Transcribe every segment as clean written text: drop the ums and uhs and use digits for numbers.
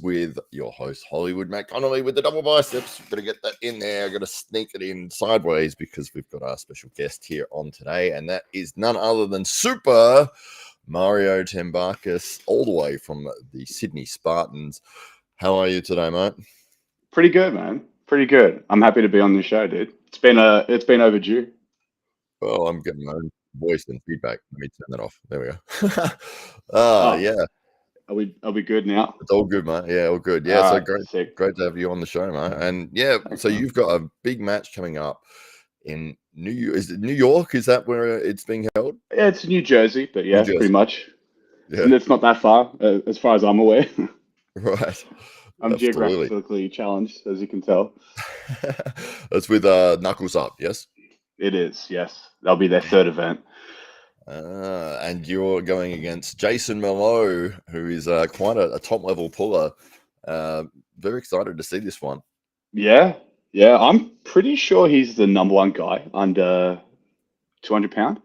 with your host, Hollywood Matt Connolly, with the double biceps. Got to get that in there. Got to sneak it in sideways because we've got our special guest here on today, and that is none other than Super Mario Tambakis, all the way from the Sydney Spartans. How are you today, mate? Pretty good, man. Pretty good. I'm happy to be on the show, dude. It's been overdue. Well, I'm getting my own voice and feedback. Let me turn that off. There we go. Yeah. Are we good now? It's all good, mate. Yeah, all good. Yeah, so Right, sick. great to have you on the show, mate. And yeah, so you've got a big match coming up in New York. Is it New York? Is that where it's being held? Yeah, it's New Jersey, but yeah, New Jersey. pretty much. Yeah, And it's not that far, as far as I'm aware. right. I'm Absolutely. geographically challenged, as you can tell. That's with Knuckles Up, yes? It is, yes. That'll be their third event. And you're going against Jason Mallow, who is quite a top-level puller. Very excited to see this one. Yeah. I'm pretty sure he's the number one guy under 200 pound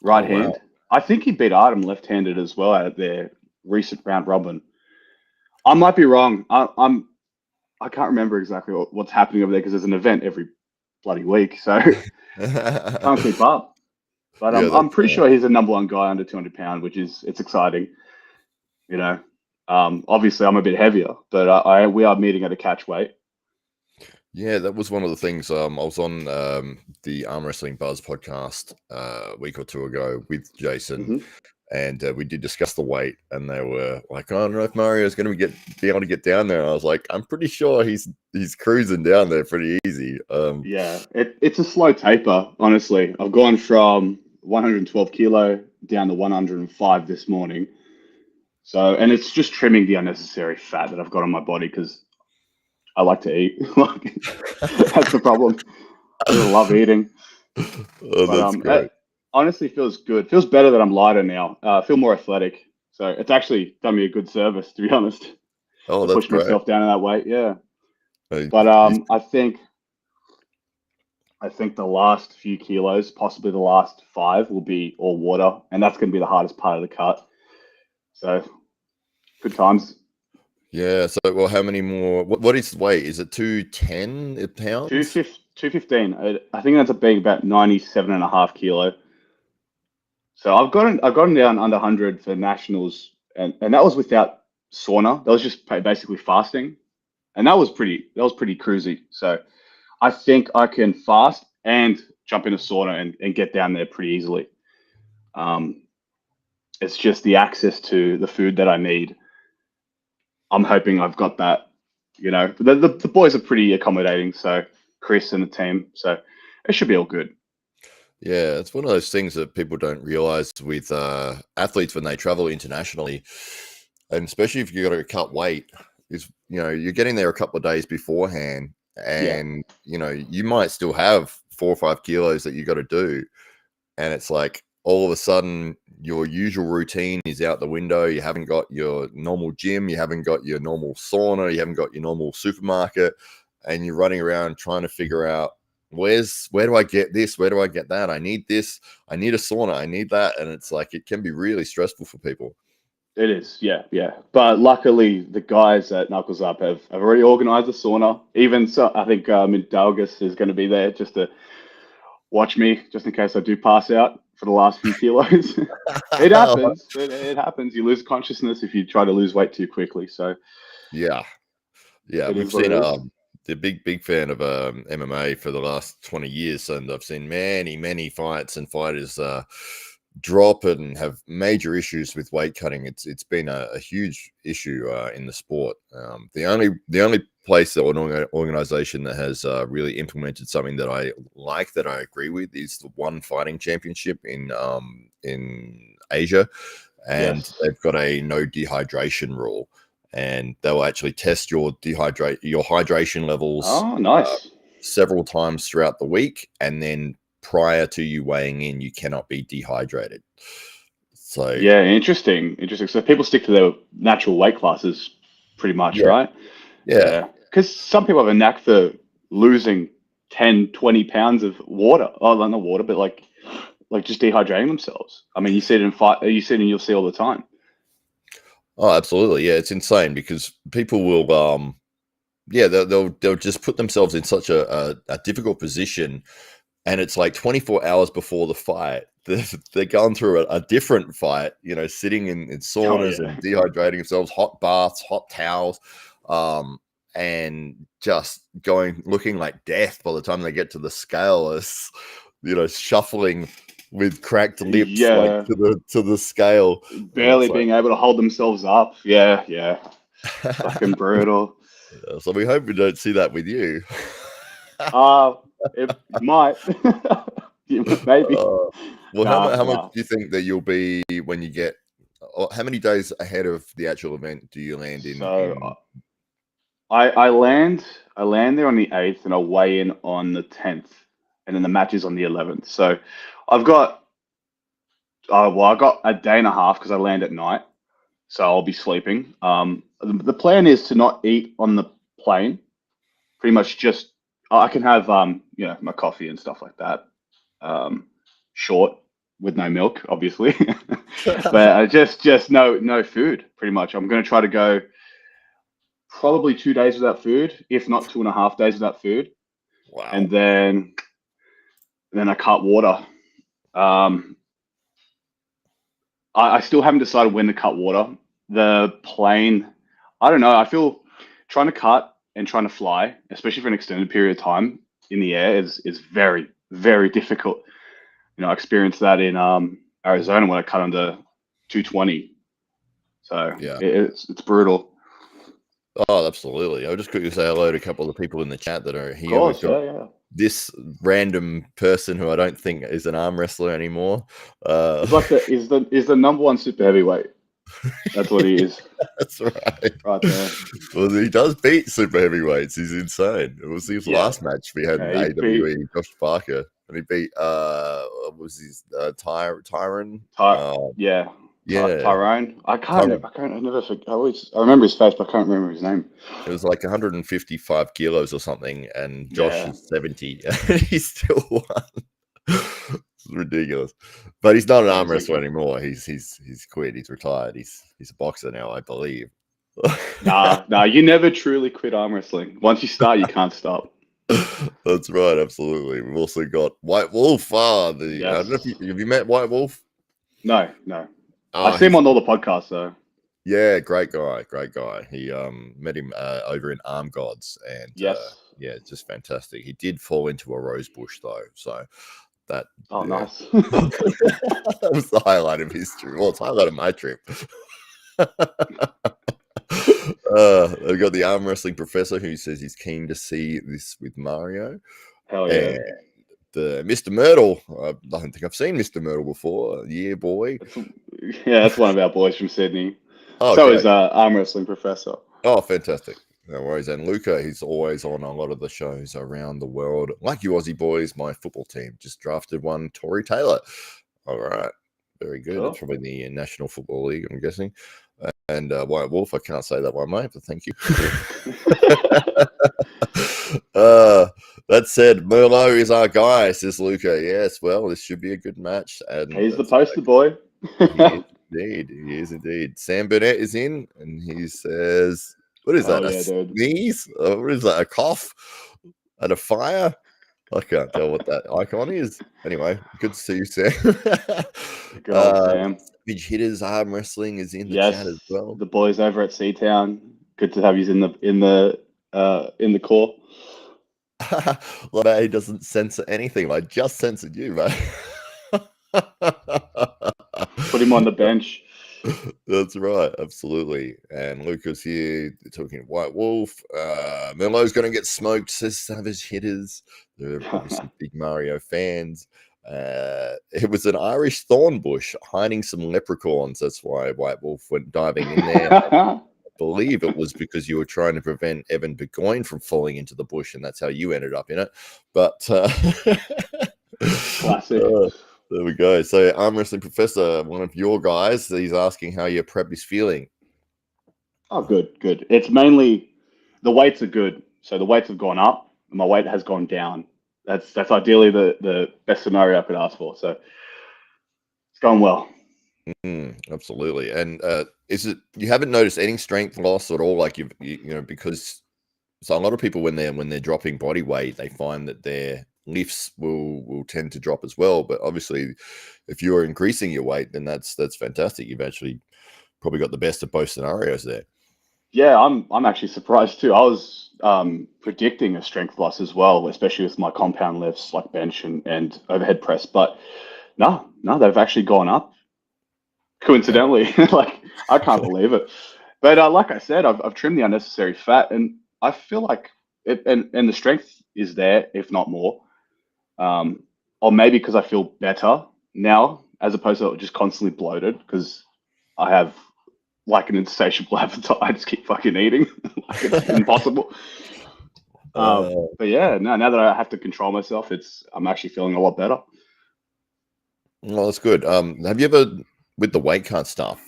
right hand. Wow. I think he beat Artem left-handed as well at their recent round robin. I might be wrong. I can't remember exactly what's happening over there because there's an event every bloody week, so can't keep up. But I'm pretty sure he's the number one guy under 200 pound, it's exciting. You know, obviously I'm a bit heavier, but we are meeting at a catch weight. Yeah, that was one of the things. I was on the Arm Wrestling Buzz podcast a week or two ago with Jason, and we did discuss the weight. And they were like, "I don't know if Mario's going to be able to get down there." And I was like, "I'm pretty sure he's cruising down there pretty easy." Yeah, it's a slow taper. Honestly, I've gone from 112 kilo down to 105 this morning. So, and it's just trimming the unnecessary fat that I've got on my body because I like to eat. That's the problem. I love eating. That's great. It honestly feels good. Feels better that I'm lighter now. I feel more athletic. So it's actually done me a good service, to be honest. Oh, that's push great. Myself down in that weight, yeah. But I think the last few kilos, possibly the last 5, will be all water, and that's going to be the hardest part of the cut. So, good times. Yeah. So, well, how many more? What is the weight? Is it 210 pounds? 215. I think that's being about 97.5 kilo. So I've gotten down under 100 for nationals, and that was without sauna. That was just basically fasting, and that was pretty cruisy. So I think I can fast and jump in a sauna and get down there pretty easily. It's just the access to the food that I need. I'm hoping I've got that. You know, the boys are pretty accommodating. So Chris and the team, so it should be all good. Yeah, it's one of those things that people don't realize with athletes when they travel internationally, and especially if you got to cut weight, is you're getting there a couple of days beforehand, and you might still have 4 or 5 kilos that you got to do, and it's like all of a sudden your usual routine is out the window. You haven't got your normal gym, you haven't got your normal sauna, you haven't got your normal supermarket, and you're running around trying to figure out where do I get this? Where do I get that? I need this. I need a sauna. I need that. And it's like, it can be really stressful for people. It is. Yeah. But luckily the guys at Knuckles Up have already organized a sauna. Even so, I think Dalgas is going to be there just to watch me, just in case I do pass out for the last few kilos. It happens. It happens. You lose consciousness if you try to lose weight too quickly. So yeah. We've seen the big fan of MMA for the last 20 years, and I've seen many fights and fighters drop and have major issues with weight cutting. It's been a huge issue in the sport. The only place or an organization that has really implemented something that I like, that I agree with, is the One Fighting Championship in Asia, and they've got a no dehydration rule. And they'll actually test your hydration levels. Oh, nice. Several times throughout the week, and then prior to you weighing in, you cannot be dehydrated. So yeah, interesting. So people stick to their natural weight classes, pretty much, right? Yeah. Because some people have a knack for losing 10, 20 pounds of water. Oh, not water, but like just dehydrating themselves. I mean, you see it in UFC all the time. Oh, absolutely. Yeah, it's insane because people will yeah, they'll just put themselves in such a difficult position, and it's like 24 hours before the fight. They're going through a different fight, sitting in Oh saunas yeah, and dehydrating themselves, hot baths, hot towels, and just looking like death by the time they get to the scale, as shuffling with cracked lips like yeah, to the scale, and barely it's like. being able to hold themselves up. Yeah, yeah, fucking brutal. So we hope we don't see that with you. Uh, it might, maybe. Uh, well, Nah, how much nah. do you think that you'll be when you get? Or how many days ahead of the actual event do you land in? So I land there on the 8th and I'll weigh in on the 10th, and then the match is on the 11th. So I've got I got a day and a half because I land at night, so I'll be sleeping. The plan is to not eat on the plane. Pretty much just I can have my coffee and stuff like that. Um, Short with no milk, obviously, but just no food. Pretty much, I'm going to try to go probably 2 days without food, if not 2.5 days without food, Wow. and then I cut water. Um, I still haven't decided when to cut water. The plane, I don't know. I feel trying to cut and trying to fly, especially for an extended period of time in the air, is very very difficult. I experienced that in Arizona when I cut under 220. So Yeah. it's brutal. Oh, absolutely. I'll just quickly say hello to a couple of the people in the chat that are Of here. We've course, got yeah, yeah. this random person who I don't think is an arm wrestler anymore. He's like the number one super heavyweight. That's what he is, That's right. right there. Well, he does beat super heavyweights. He's insane. It was his Yeah, last match we had in he beat AWE, Josh Parker, and he beat what was his Tyron? yeah, Yeah, Tyrone. Tyron. I never forget. I remember his face, but I can't remember his name. It was like 155 kilos or something, and Josh Yeah, is 70, and he still won. It's ridiculous, but he's not an arm wrestler crazy. anymore. He's quit. He's retired. He's a boxer now, I believe. Nah. You never truly quit arm wrestling. Once you start, you can't stop. That's right, absolutely. We've also got White Wolf. I don't know if Yes. have you met White Wolf? No, no. I Oh, see him on all the podcasts though. yeah, great guy, great guy. He met him over in Arm Gods, and Yes. yeah, just fantastic. He did fall into a rose bush though, so that Oh, yeah, nice. that was the highlight of history. Well, it's the highlight of my trip. I've got the arm wrestling professor who says he's keen to see this with Mario, Hell yeah. and the Mr. Myrtle. I don't think I've seen Mr. Myrtle before. Yeah, boy. That's one of our boys from Sydney. Oh, So is great. arm wrestling professor. Oh, fantastic. No worries. And Luca, he's always on a lot of the shows around the world. Like you Aussie boys, my football team just drafted one, Tory Taylor. All right. Very good. It's Cool. probably the National Football League, I'm guessing. And White Wolf, I can't say that one, mate, but thank you. That said, Merlot is our guy, says Luca. Yes, well, this should be a good match. And He's the that's poster boy. He is indeed. He is indeed. Sam Burnett is in, and he says, "What is that? Hell A yeah, dude. sneeze? What is that? A cough? And a fire? I can't tell what that icon is. Anyway, good to see you, Sam. Good old Sam. Savage Hitters Arm Wrestling is in the chat as Yes, well. the boys over at Seatown. Good to have you in the core. Well, he doesn't censor anything. I just censored you, mate. Put him on the bench. That's right, absolutely. And Lucas here talking White Wolf. Melo's going to get smoked, says Savage Hitters. There are probably some big Mario fans. It was an Irish thorn bush hiding some leprechauns. That's why White Wolf went diving in there. I believe it was because you were trying to prevent Evan Burgoyne from falling into the bush, and that's how you ended up in it. But Classic. there we go. So, arm wrestling professor, one of your guys, he's asking how your prep is feeling. Oh, good. It's mainly the weights are good. So the weights have gone up, and my weight has gone down. That's ideally the best scenario I could ask for. So it's going well. Absolutely. And is it you haven't noticed any strength loss at all? Like because so a lot of people when they're dropping body weight, they find that their lifts will tend to drop as well. But obviously, if you're increasing your weight, then that's fantastic. You've actually probably got the best of both scenarios there. Yeah, I'm actually surprised too. I was predicting a strength loss as well, especially with my compound lifts like bench and overhead press. But no, they've actually gone up Yeah. coincidentally. Like I can't believe it. But like I said, I've trimmed the unnecessary fat, and I feel like it, and the strength is there, if not more. Or maybe because I feel better now, as opposed to just constantly bloated, because I have like an insatiable appetite. I just keep fucking eating, like it's impossible. But yeah, no, now that I have to control myself, I'm actually feeling a lot better. Well, that's good. Have you ever, with the weight cut stuff,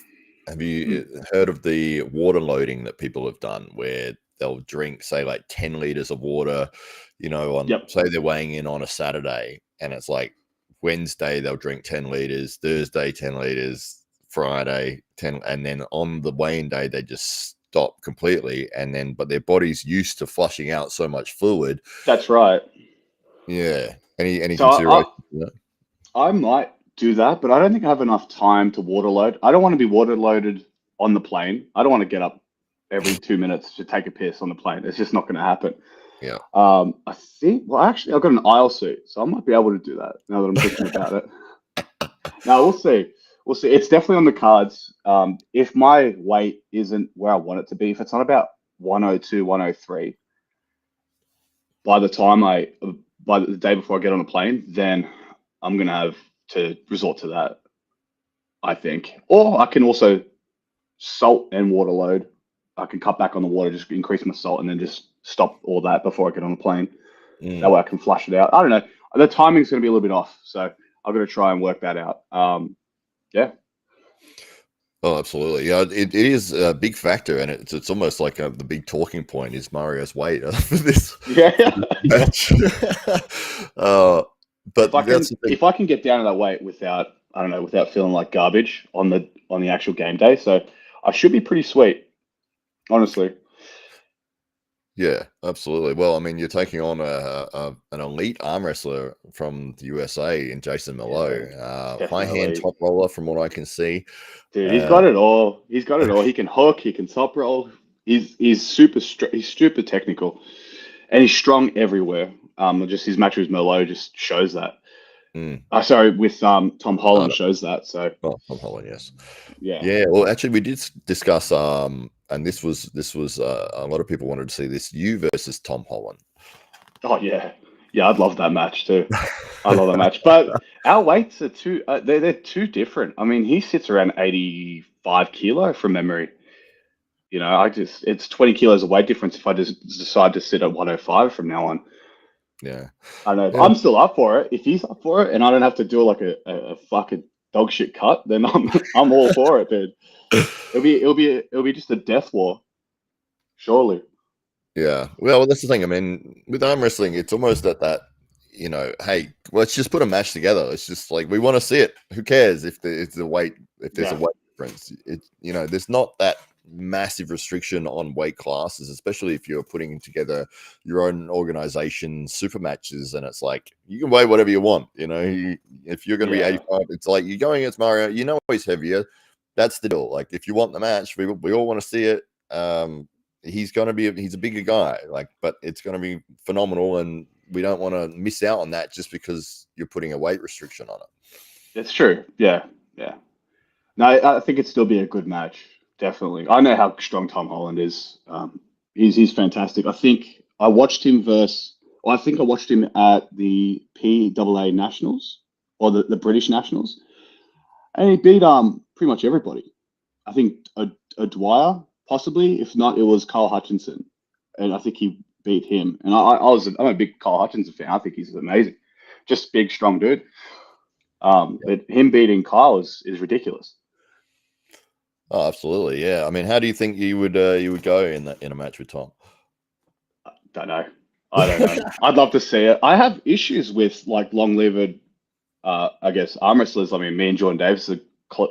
have Hmm. you heard of the water loading that people have done where they'll drink, say, like 10 liters of water, on, Yep, say they're weighing in on a Saturday and it's like Wednesday, they'll drink 10 liters, Thursday, 10 liters, Friday, 10, and then on the weighing day, they just stop completely. But their body's used to flushing out so much fluid. that's right. Yeah. Any So consideration for that? I might do that, but I don't think I have enough time to water load. I don't want to be water loaded on the plane. I don't want to get up every 2 minutes to take a piss on the plane. It's just not going to happen. Yeah. I think, well, actually, I've got an aisle suit, so I might be able to do that now that I'm thinking about it. Now, we'll see. We'll see. It's definitely on the cards. If my weight isn't where I want it to be, if it's not about 102, 103, by the time by the day before I get on a plane, then I'm going to have to resort to that, I think. Or I can also salt and water load. I can cut back on the water, just increase my salt, and then just stop all that before I get on the plane. That way I can flush it out. I don't know. The timing's going to be a little bit off, so I've got to try and work that out. Yeah. Oh, absolutely. Yeah, it is a big factor, and it's almost like the big talking point is Mario's weight for this Yeah. Yeah. match. But that's the thing. If I can get down to that weight without, I don't know, without feeling like garbage on the actual game day, so I should be pretty sweet, honestly. Yeah, absolutely. Well, I mean, you're taking on an elite arm wrestler from the USA in Jason Mallow, high hand Definitely. top roller, from what I can see. Dude, he's got it all. He's got it all. He can hook. He can top roll. He's he's super technical, and he's strong everywhere. Just his match with Merlot just shows that. Mm. Sorry, with Tom Holland shows that. So Tom Holland, yes. yeah. Yeah. Well, actually, we did discuss, and this was a lot of people wanted to see this, you versus Tom Holland. Oh yeah, yeah. I'd love that match too. I love that match. But our weights are they're too different. I mean, he sits around 85 kilo from memory. It's 20 kilos of weight difference if I just decide to sit at 105 from now on. Yeah. I know. Yeah. I'm still up for it. If he's up for it and I don't have to do like a fucking dog shit cut, then I'm all for it, dude. It'll be just a death war. Surely. Yeah. Well, that's the thing. I mean, with arm wrestling, it's almost that, hey, let's just put a match together. It's just like we want to see it. Who cares if there's a weight difference? There's not that massive restriction on weight classes, especially if you're putting together your own organization super matches, and it's like you can weigh whatever you want. If you're going to be 85, it's like you're going against Mario. He's heavier. That's the deal. Like if you want the match, we all want to see it. He's a bigger guy, but it's going to be phenomenal, and we don't want to miss out on that just because you're putting a weight restriction on it. It's true. Yeah. Yeah. No, I think it'd still be a good match. Definitely. I know how strong Tom Holland is. He's fantastic. I think I watched him at the PAA Nationals or the British Nationals, and he beat pretty much everybody. I think a Dwyer possibly. If not, it was Carl Hutchinson, and I think he beat him. And I'm a big Carl Hutchinson fan. I think he's amazing. Just big, strong dude. But him beating Kyle is ridiculous. Oh, absolutely, yeah. I mean, how do you think you would go in a match with Tom? Don't know. I don't know. I'd love to see it. I have issues with like long-lived, I guess, arm wrestlers. I mean, me and Jordan Davis are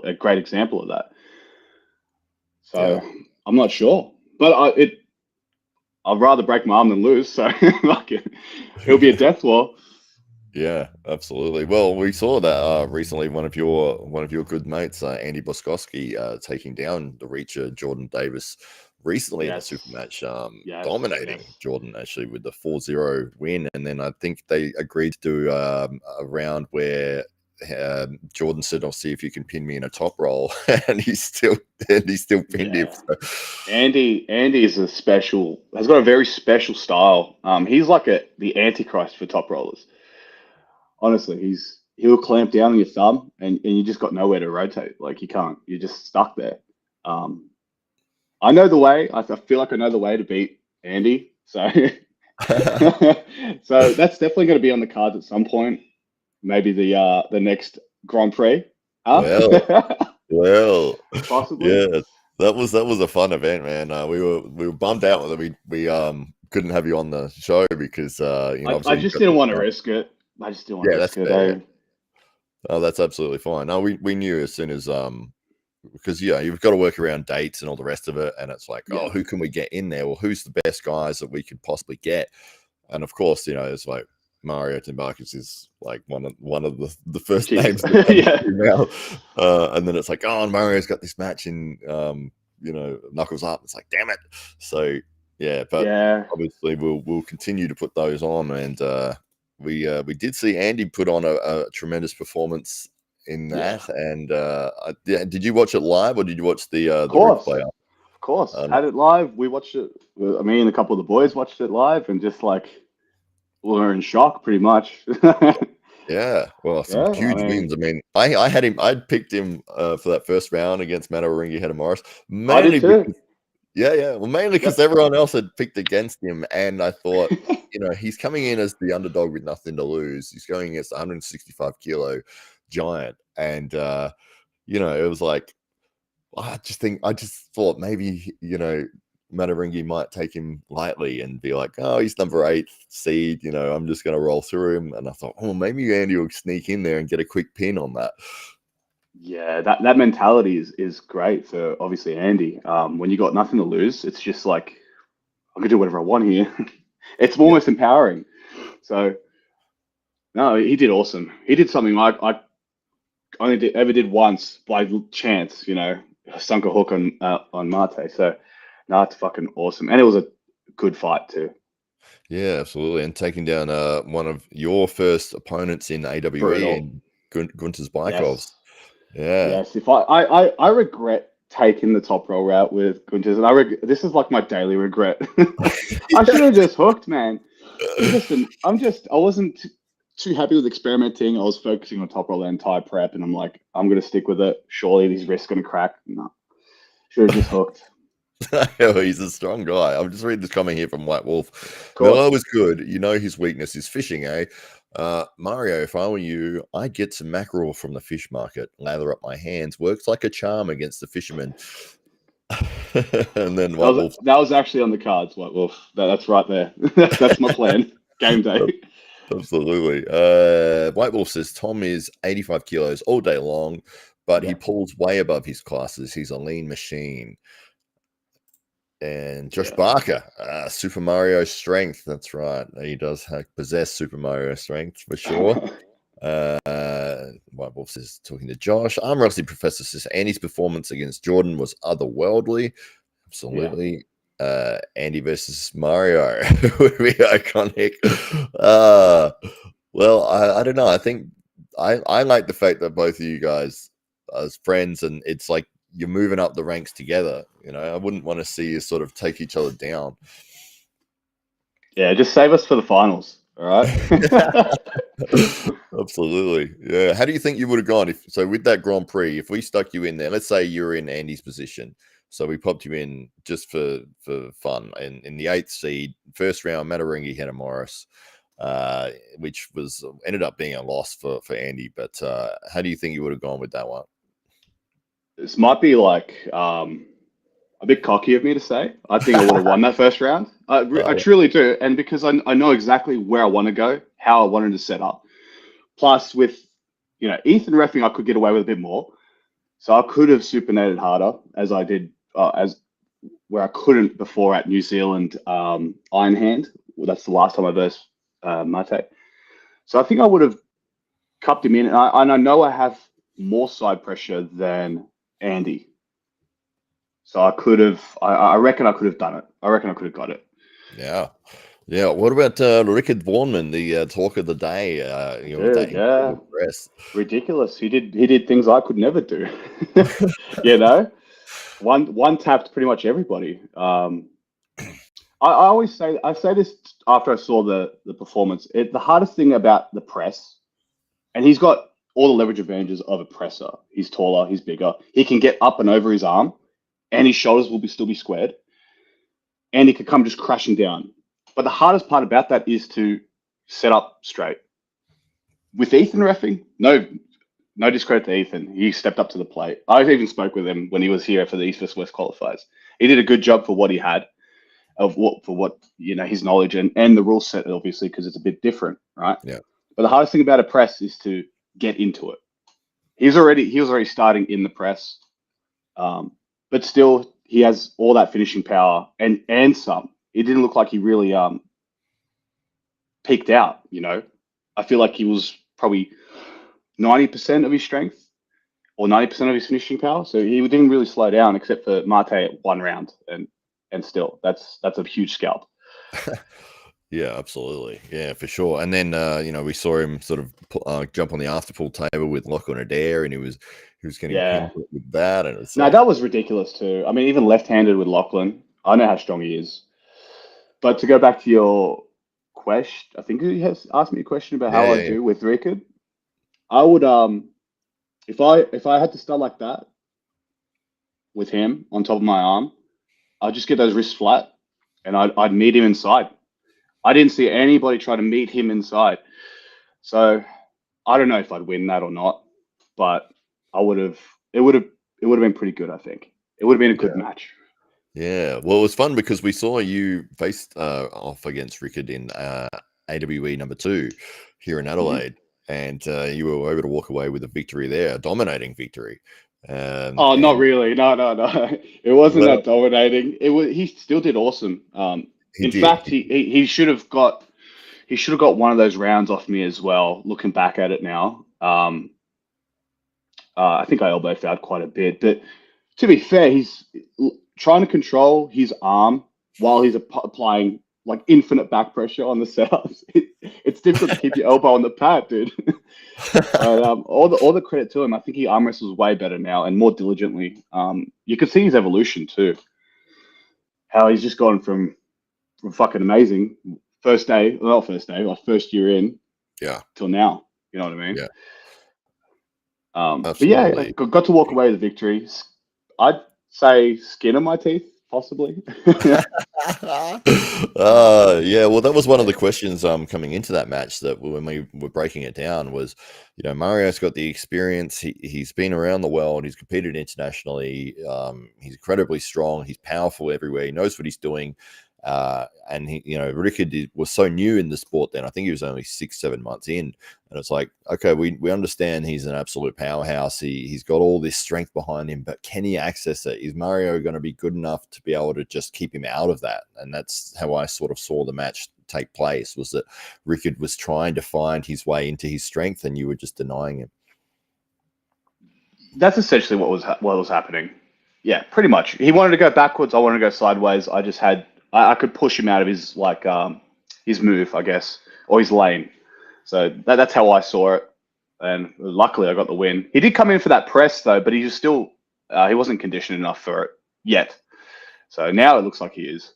a great example of that. So I'm not sure, but I'd rather break my arm than lose. So like it'll be a death war. Yeah, absolutely. Well, we saw that recently. One of your good mates, Andy Boskowski, taking down the Reacher Jordan Davis recently in a super Yes, match, yes, dominating yes. Jordan actually with the 4-0 win. And then I think they agreed to do a round where Jordan said, "I'll see if you can pin me in a top roll," and he still pinned him. Yeah. So, Andy is has got a very special style. He's like the antichrist for top rollers. Honestly, he'll clamp down on your thumb and you just got nowhere to rotate. Like you can't, you're just stuck there. Um, I know the way. I feel like I know the way to beat Andy. So so that's definitely going to be on the cards at some point. Maybe the next Grand Prix. Huh? well, well, Possibly. yeah, that was a fun event, man. We were bummed out that we couldn't have you on the show because I obviously you just got didn't the want to start. risk it. I just didn't want to Yeah, that's risk it. fair. Oh, that's absolutely fine. No, we knew as soon as because you've got to work around dates and all the rest of it, and it's like, Yeah. oh, who can we get in there? Well, who's the best guys that we could possibly get? And of course, it's like Mario Tambakis is like one of the first Cheers. names that comes Yeah. to your mouth. And then it's like, oh, and Mario's got this match in Knuckles Up. It's like, damn it. So yeah, but Yeah. obviously we'll continue to put those on, and we did see Andy put on a tremendous performance in Yeah. that. And did you watch it live or did you watch the Of the course. replay? Of course. Um, Had it live. We watched it. Me and a couple of the boys watched it live and just like we were in shock pretty much. Yeah, well, some Yeah. I huge mean, wins. I mean, I had him. I'd picked him for that first round against Mataringi Morris, I did mainly too. because well, mainly because Yep. everyone else had picked against him, and I thought, he's coming in as the underdog with nothing to lose. He's going against a 165 kilo giant, and it was like I just thought maybe Mataringi might take him lightly and be like, oh, he's number 8 seed. I'm just going to roll through him. And I thought, oh, maybe Andy will sneak in there and get a quick pin on that. Yeah, that mentality is great for obviously Andy. When you got nothing to lose, it's just like I can do whatever I want here. It's Yeah. almost empowering. So no, he did awesome. He did something I ever did once by chance. Sunk a hook on Mate. So no, it's fucking awesome, and it was a good fight too. Yeah, absolutely. And taking down one of your first opponents in AWE Brutal. in Gunter's Bykovs. Yes. Yeah. Yes, if I regret taking the top roll route with Gunters, and this is like my daily regret. I should have just hooked, man. I wasn't too happy with experimenting. I was focusing on top roll the entire prep, and I'm like, I'm gonna stick with it. Surely these wrists gonna crack. No, should have just hooked. Oh, he's a strong guy. I'm just reading this comment here from White Wolf. Of Miller course. was good. His weakness is fishing, eh? Mario, if I were you, I'd get some mackerel from the fish market, lather up my hands. Works like a charm against the fishermen. And then That White was Wolf. that was actually on the cards, White Wolf. That's right there. That's my plan. Game day. Absolutely. White Wolf says Tom is 85 kilos all day long, but he Yeah. pulls way above his classes. He's a lean machine. And Josh Yeah. Barker, Super Mario strength. That's right. He does possess Super Mario strength for sure. White Wolf says, talking to Josh. Arm Wrestling Professor says, Andy's performance against Jordan was otherworldly. Absolutely. Andy versus Mario would be iconic. Well, I don't know. I think I like the fact that both of you guys as friends, and it's like you're moving up the ranks together. I wouldn't want to see you sort of take each other down. Yeah, just save us for the finals. All right. Absolutely. Yeah. How do you think you would have gone so with that Grand Prix, if we stuck you in there, let's say you're in Andy's position. So we popped you in just for fun. And in the 8th seed, first round, Mataringi Hannah Morris, which ended up being a loss for Andy. But how do you think you would have gone with that one? This might be like a bit cocky of me to say. I think I would have won that first round. I truly do. And because I know exactly where I want to go, how I wanted to set up. Plus, with Ethan reffing, I could get away with a bit more. So I could have supinated harder, as I did as where I couldn't before at New Zealand Iron Hand. Well, that's the last time I versed Mate. So I think I would have cupped him in, and I know I have more side pressure than Andy. So I could have. I reckon I could have done it. I reckon I could have got it. Yeah. Yeah. What about Rickard Vaughan, the talk of the day? Dude, yeah, press. ridiculous. He did things I could never do. You know, one tapped pretty much everybody. I always say, I say this after I saw the performance. The hardest thing about the press, and he's got all the leverage advantages of a presser. He's taller, he's bigger. He can get up and over his arm, and his shoulders will still be squared, and he could come just crashing down. But the hardest part about that is to set up straight. With Ethan reffing, no discredit to Ethan. He stepped up to the plate. I even spoke with him when he was here for the East vs West qualifiers. He did a good job for what he had, his knowledge and the rule set, obviously, because it's a bit different, right? Yeah. But the hardest thing about a press is to get into it. He was already starting in the press, but still he has all that finishing power and some. It didn't look like he really peaked out. I feel like he was probably 90% of his strength or 90% of his finishing power. So he didn't really slow down except for Mate at one round, and still that's a huge scalp. Yeah, absolutely. Yeah, for sure. And then we saw him sort of jump on the after pool table with Lachlan Adair, and he was getting pinned with that. And it's that was ridiculous too. I mean, even left-handed with Lachlan, I know how strong he is. But to go back to your question, I think he has asked me a question about how I do with Rickard. I would if I had to start like that with him on top of my arm, I'd just get those wrists flat and I'd meet him inside. I didn't see anybody try to meet him inside. So I don't know if I'd win that or not, but it would have been pretty good, I think. It would have been a good match. Yeah. Well, it was fun because we saw you faced off against Rickard in AWE number 2 here in Adelaide. And you were able to walk away with a victory there, a dominating victory. Not really. No. It wasn't that dominating. He still did awesome. In fact, he should have got one of those rounds off me as well. Looking back at it now, I think I elbow fouled quite a bit. But to be fair, he's trying to control his arm while he's applying like infinite back pressure on the setups. It's difficult to keep your elbow on the pad, dude. But all the credit to him. I think he arm wrestles way better now and more diligently. You can see his evolution too. How he's just gone from fucking amazing first year in, till now. You know what I mean? Yeah. But yeah, got to walk away with the victory. I'd say skin of my teeth, possibly. Well, that was one of the questions coming into that match, that when we were breaking it down, was Mario's got the experience, he's been around the world, he's competed internationally, he's incredibly strong, he's powerful everywhere, he knows what he's doing, and Rickard was so new in the sport then. I think he was only 6-7 months in, and it's like, okay, we understand he's an absolute powerhouse, he's got all this strength behind him, but can he access it? Is Mario going to be good enough to be able to just keep him out of that? And that's how I sort of saw the match take place, was that Rickard was trying to find his way into his strength and you were just denying him. That's essentially what was happening. Yeah, pretty much. He wanted to go backwards, I wanted to go sideways. I could push him out of his his move, I guess, or his lane. So that's how I saw it, and luckily I got the win. He did come in for that press though, but he was still he wasn't conditioned enough for it yet. So now it looks like he is.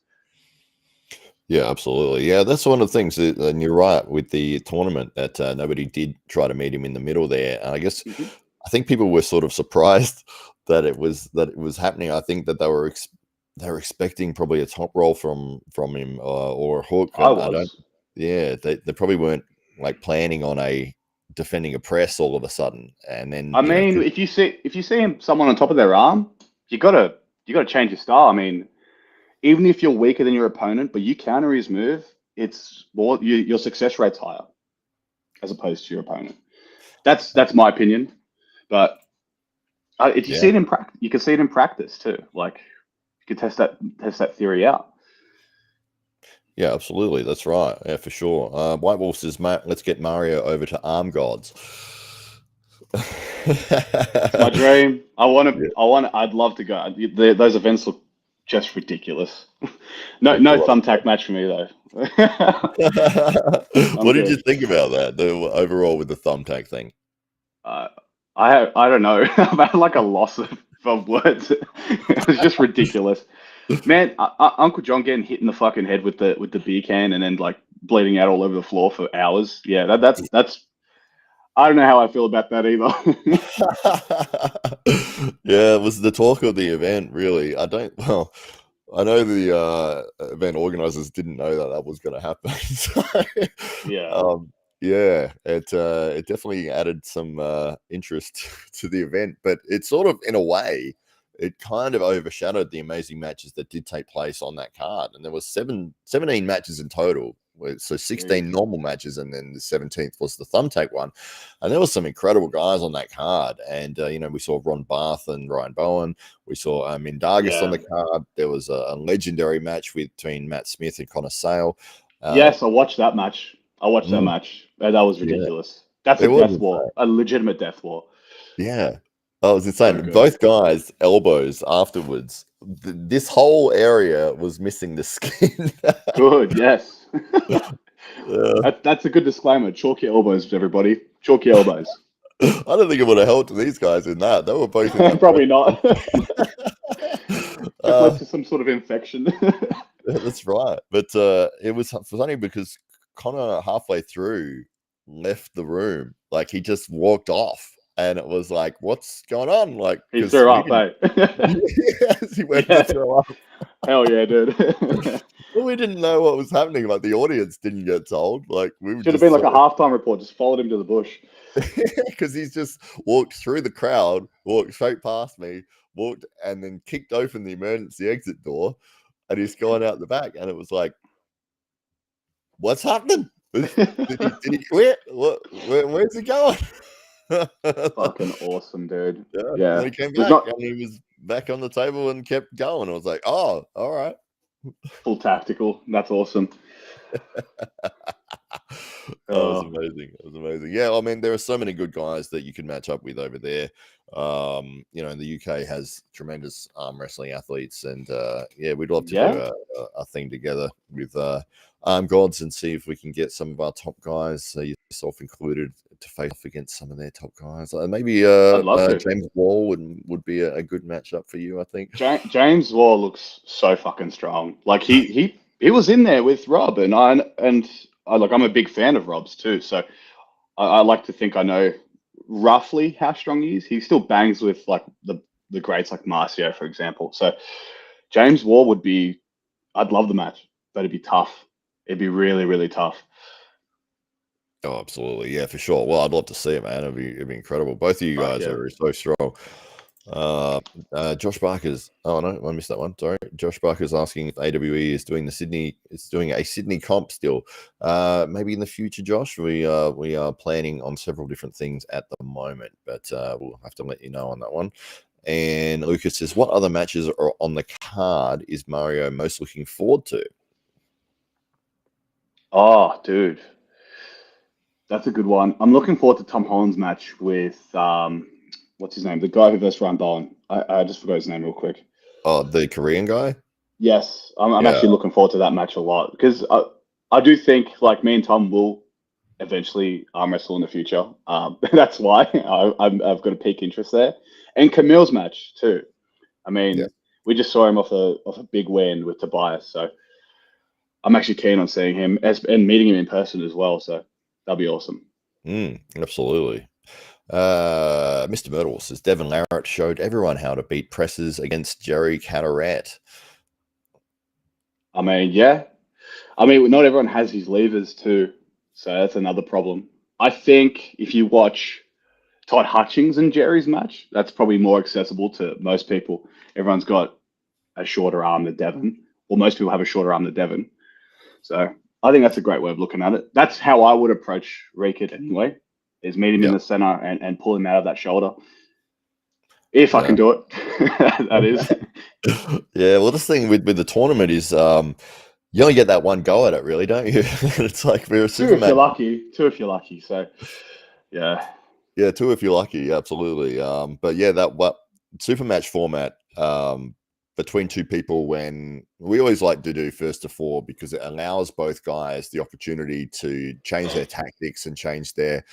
Yeah, absolutely. Yeah, that's one of the things, and you're right with the tournament, that nobody did try to meet him in the middle there. And I guess I think people were sort of surprised that it was happening. I think that they were expecting probably a top roll from him or a hook. They probably weren't like planning on defending a press all of a sudden. And then I mean, if you see someone on top of their arm, you gotta change your style. I mean, even if you're weaker than your opponent, but you counter his move, it's more your success rate's higher as opposed to your opponent. That's my opinion. But if you see it in practice, you can see it in practice too. Like could test that theory out. Yeah, absolutely. That's right. Yeah, for sure. White Wolf says, let's get Mario over to Arm Gods. It's my dream. I'd love to go. Those events look just ridiculous. No thumbtack match for me though. I'm What did you good. think about that, the overall with the thumbtack thing? I don't know. I've had like a loss of words. It was just ridiculous. Man, Uncle John getting hit in the fucking head with the beer can and then like bleeding out all over the floor for hours. Yeah, that's I don't know how I feel about that either. Yeah, it was the talk of the event, really. I know the event organizers didn't know that was going to happen. So, Yeah. yeah, it definitely added some interest to the event, but it sort of, in a way, it kind of overshadowed the amazing matches that did take place on that card. And there was 17 matches in total. So 16 Jeez. normal matches, and then the 17th was the thumbtack one. And there was some incredible guys on that card. And, we saw Ron Barth and Ryan Bowen. We saw Mindargus on the card. There was a legendary match between Matt Smith and Connor Sale. Yes, I watched that match. That match. That was ridiculous. That's a death war, a legitimate death war. Yeah. Oh, it was insane. So good. Both guys' elbows afterwards. This whole area was missing the skin. Good, yes. That's a good disclaimer. Chalk your elbows, everybody. Chalk your elbows. I don't think it would have helped these guys in that. They were both in that. Probably not. Just led to some sort of infection. That's right. But it was funny because Connor halfway through left the room. Like, he just walked off. And it was like, what's going on? Like, he threw up, eh? Yes, he went to throw up. Hell yeah, dude. Well, we didn't know what was happening. Like, the audience didn't get told. Like, we should have been like a halftime report. Just followed him to the bush. Because he's just walked through the crowd, walked straight past me, and then kicked open the emergency exit door, and he's gone out the back. And it was like, what's happening? Did he quit? Where's he going? Fucking awesome, dude. Yeah. And he came back and he was back on the table and kept going. I was like, oh, all right. Full tactical. That's awesome. That was amazing. It was amazing. Yeah, I mean, there are so many good guys that you can match up with over there. The UK has tremendous arm wrestling athletes, and we'd love to do a thing together with Arm Gods and see if we can get some of our top guys, yourself included, to face off against some of their top guys. Maybe James Wall would be a good matchup for you, I think. James Wall looks so fucking strong. Like he was in there with Rob, and I'm a big fan of Rob's too. So I like to think I know roughly how strong he is. He still bangs with like the greats like Marcio, for example. So James Wall I'd love the match, but it'd be tough. It'd be really, really tough. Oh, absolutely. Yeah, for sure. Well, I'd love to see it, man. It'd be incredible. Both of you guys are so strong. Josh Barker's. Oh no, I missed that one. Sorry. Josh Barker's asking if AWE is doing a Sydney comp still. Maybe in the future, Josh. We are planning on several different things at the moment, but we'll have to let you know on that one. And Lucas says, what other matches are on the card is Mario most looking forward to? Oh, dude. That's a good one. I'm looking forward to Tom Holland's match with what's his name? The guy who versus Ryan Bowen. I just forgot his name real quick. Oh, the Korean guy? Yes. I'm actually looking forward to that match a lot because I do think like me and Tom will eventually arm wrestle in the future. That's why I've got a peak interest there. And Camille's match too. I mean, we just saw him off a big win with Tobias, so I'm actually keen on seeing him and meeting him in person as well. So that'll be awesome. Absolutely. Mr. Myrtle says Devin Larratt showed everyone how to beat presses against Jerry Cataret. I mean, yeah. I mean, not everyone has his levers too, so that's another problem. I think if you watch Todd Hutchings and Jerry's match, that's probably more accessible to most people. Everyone's got a shorter arm than Devin, or most people have a shorter arm than Devin. So I think that's a great way of looking at it. That's how I would approach Rekit anyway, is meet him in the center and pull him out of that shoulder. If I Yeah. can do it, that is. Yeah, well, this thing with the tournament is you only get that one go at it, really, don't you? It's like we're a Two super if you're match. lucky. Two if you're lucky. So, yeah. Yeah, two if you're lucky, absolutely. But yeah, that what super match format between two people, when we always like to do first to four because it allows both guys the opportunity to change their tactics and change their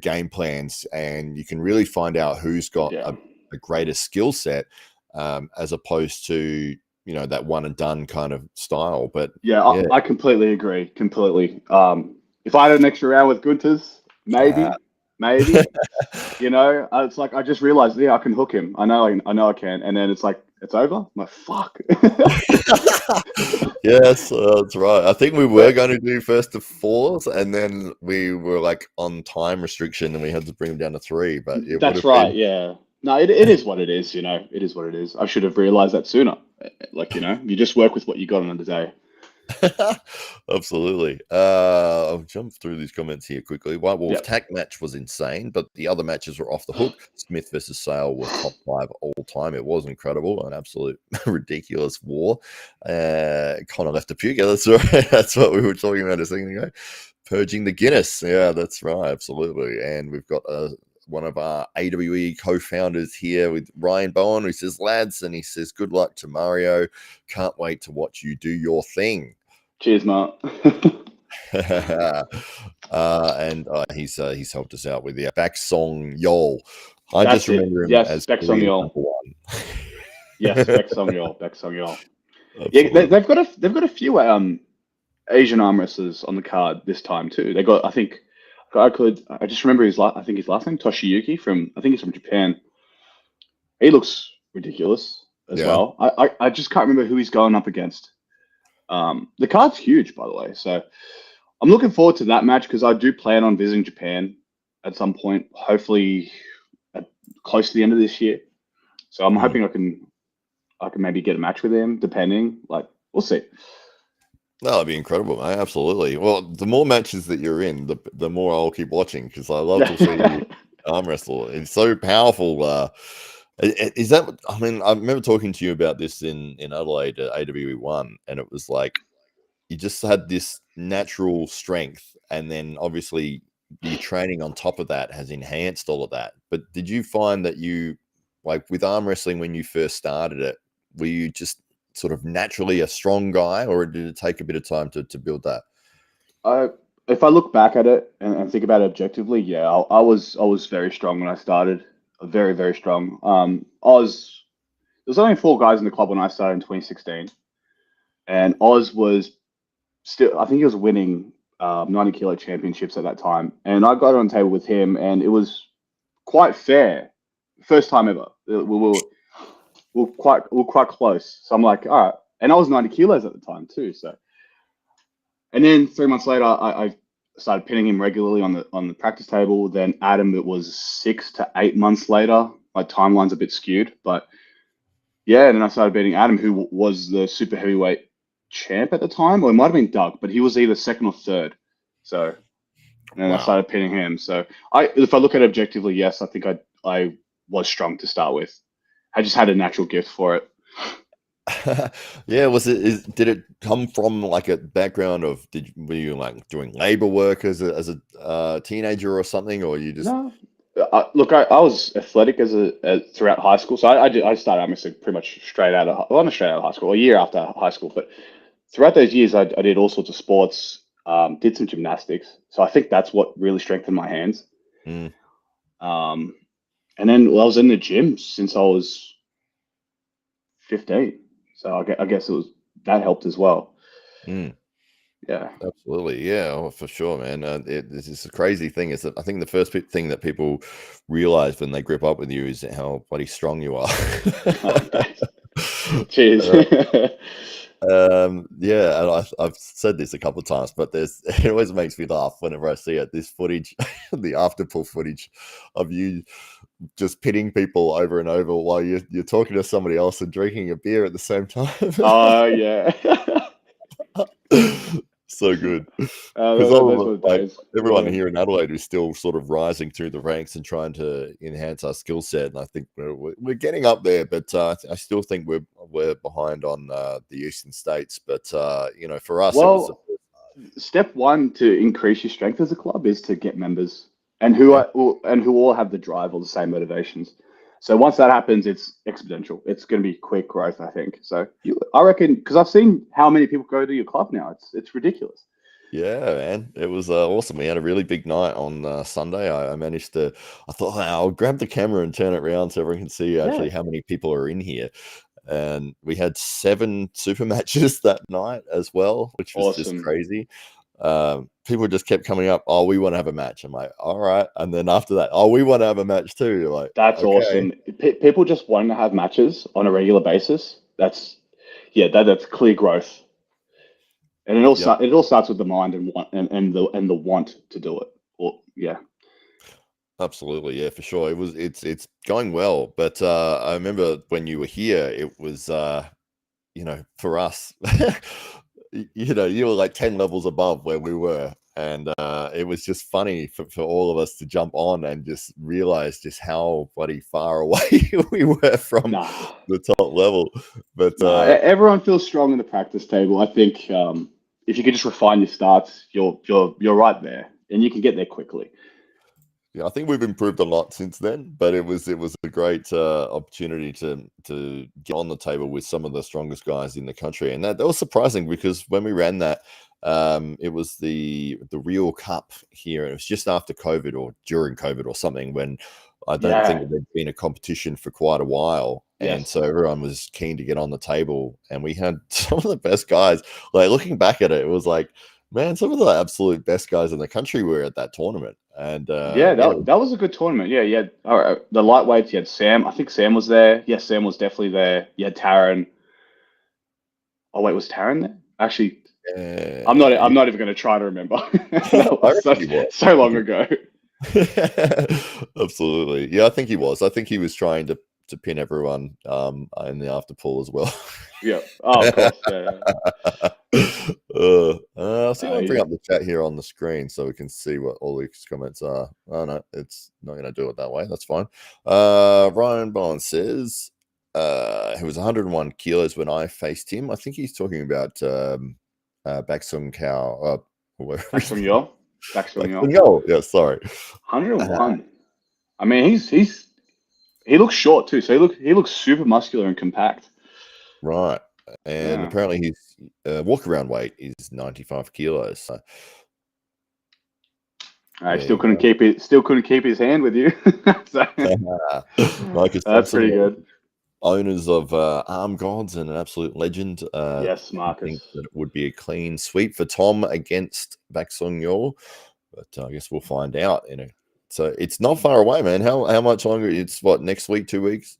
game plans, and you can really find out who's got Yeah. a greater skill set as opposed to that one and done kind of style. But Yeah, yeah, I completely agree. Completely. If I had an extra round with Gunters, uh, maybe. It's like I just realized, yeah, I can hook him. I know I can. And then it's like it's over. I'm like, fuck. yes, that's right. I think we were But going to do first to fours, and then we were like on time restriction, and we had to bring them down to three. But it would that's have right. been Yeah. No, it is what it is. It is what it is. I should have realized that sooner. Like, you just work with what you got on the day. absolutely. I'll jump through these comments here quickly. White Wolf Yep. tack match was insane, but the other matches were off the hook. Smith versus Sale was top 5 all time. It was incredible, an absolute ridiculous war. Connor left a puke. Yeah, that's right. That's what we were talking about a second ago. Purging the Guinness. Yeah, that's right. Absolutely. And we've got one of our AWE co-founders here with Ryan Bowen, who says, lads, and he says, good luck to Mario. Can't wait to watch you do your thing. Cheers, Mark. And he's helped us out with the back song Yol. I just That's it. remember him Yes, as Beck Song Korea's Yol. number one. Yes, Beck Song Yol. Beck Song Yol. Yeah, Absolutely. they've got a few Asian arm wrestlers on the card this time too. They got, I think, I just remember I think his last name Toshiyuki I think he's from Japan. He looks ridiculous as Yeah. well. I just can't remember who he's going up against. The card's huge, by the way, so I'm looking forward to that match because I do plan on visiting Japan at some point, hopefully close to the end of this year. So I'm hoping I can maybe get a match with him, depending. Like, we'll see. That'd be incredible, man. Absolutely. Well, the more matches that you're in, the more I'll keep watching because I love to see you arm wrestle. It's so powerful. Is that? I mean, I remember talking to you about this in Adelaide at AWE1, and it was like you just had this natural strength, and then obviously your training on top of that has enhanced all of that. But did you find that you, like with arm wrestling when you first started it, were you just sort of naturally a strong guy, or did it take a bit of time to build that? If I look back at it and think about it objectively, yeah, I was very strong when I started, very very strong. There was only 4 guys in the club when I started in 2016, and Oz was still, I think he was winning 90 kilo championships at that time, and I got on the table with him, and it was quite fair, first time ever. We were quite close, so I'm like, all right, and I was 90 kilos at the time too, so. And then 3 months later, I started pinning him regularly on the practice table. Then Adam, it was 6 to 8 months later. My timeline's a bit skewed, but yeah. And then I started beating Adam, who was the super heavyweight champ at the time, or it might have been Doug, but he was either second or third. So, and then I Wow. started pinning him. So, if I look at it objectively, yes, I think I was strong to start with. I just had a natural gift for it. Yeah, did it come from like a background of were you like doing labor work as a teenager or something, or you just No, look, I was athletic as throughout high school, so I started obviously pretty much straight out of well, not straight out of high school, a year after high school, but throughout those years, I did all sorts of sports, did some gymnastics, so I think that's what really strengthened my hands. Mm. Um, and then I was in the gym since I was 15, so I guess it was that helped as well. Mm. Yeah. Absolutely, yeah, oh, for sure, man. This is a crazy thing. Is that I think the first thing that people realize when they grip up with you is how bloody strong you are. Cheers. Yeah, and I've said this a couple of times, but it always makes me laugh whenever I see it. This footage, the afterpull footage of you just pitting people over and over while you're talking to somebody else and drinking a beer at the same time. Oh yeah. So good. Because Those all of were it, the like days. everyone Yeah. here in Adelaide is still sort of rising through the ranks and trying to enhance our skill set. And I think we're getting up there, but I still think we're behind on the eastern states. But for us, it was Well, step one to increase your strength as a club is to get members and yeah, who all have the drive or the same motivations. So once that happens, it's exponential. It's going to be quick growth, I think. So I reckon, because I've seen how many people go to your club now. It's ridiculous. yeah, man, it was awesome. We had a really big night on Sunday. I managed to. I thought, "Oh, I'll grab the camera and turn it around so everyone can see Yeah, actually how many people are in here." And we had 7 super matches that night as well, which was just awesome. crazy. People just kept coming up, "Oh, we wanna have a match." I'm like, "All right." And then after that, "Oh, we wanna have a match too." You're like, That's "Okay." awesome. People just wanting to have matches on a regular basis. That's clear growth, and Yep, it all starts with the mind and want and the want to do it. Or yeah, absolutely. Yeah, for sure. It's going well, but, I remember when you were here, it was, for us, you were like 10 levels above where we were. And it was just funny for all of us to jump on and just realize just how bloody far away we were from nah. the top level. But No, everyone feels strong in the practice table. I think if you could just refine your starts, you're right there, and you can get there quickly. yeah, I think we've improved a lot since then, but it was a great opportunity to get on the table with some of the strongest guys in the country, and that was surprising because when we ran that, it was the Real Cup here, and it was just after COVID or during COVID or something when I don't think Yeah. there'd been a competition for quite a while, and Yes. so everyone was keen to get on the table, and we had some of the best guys. Like looking back at it, it was like, man, some of the absolute best guys in the country were at that tournament, and Yeah, yeah. that was a good tournament. Yeah, yeah. All right. The lightweights, you had Sam. I think Sam was there. Yes, Sam was definitely there. You had Taran. Oh wait, was Taran there? Actually, I'm Yeah, not even going to try to remember. That I was reckon he was. so I long think ago. absolutely. Yeah, I think he was. I think he was trying to pin everyone, in the after pool as well. Yeah. Oh, of course. Yeah. I'll see if I can bring Yeah. up the chat here on the screen so we can see what all these comments are. Oh, no, it's not gonna do it that way. That's fine. Ryan Bond says, he was 101 kilos when I faced him. I think he's talking about, Baek Sung Kao, whatever Back his from name. your, back from Baek your Sung Yeol. Yeah, sorry. Uh, 101. I mean, he looks short too, so he looks super muscular and compact. right. And Yeah. apparently his walk around weight is 95 kilos. So I there you go. still couldn't keep his hand with you. So Marcus that's Thompson, pretty good. owners of Arm Gods and an absolute legend. Yes, I think Marcus. that it would be a clean sweep for Tom against Baek Sung Yeol, but I guess we'll find out. So it's not far away, man. How much longer? It's what, next week, 2 weeks?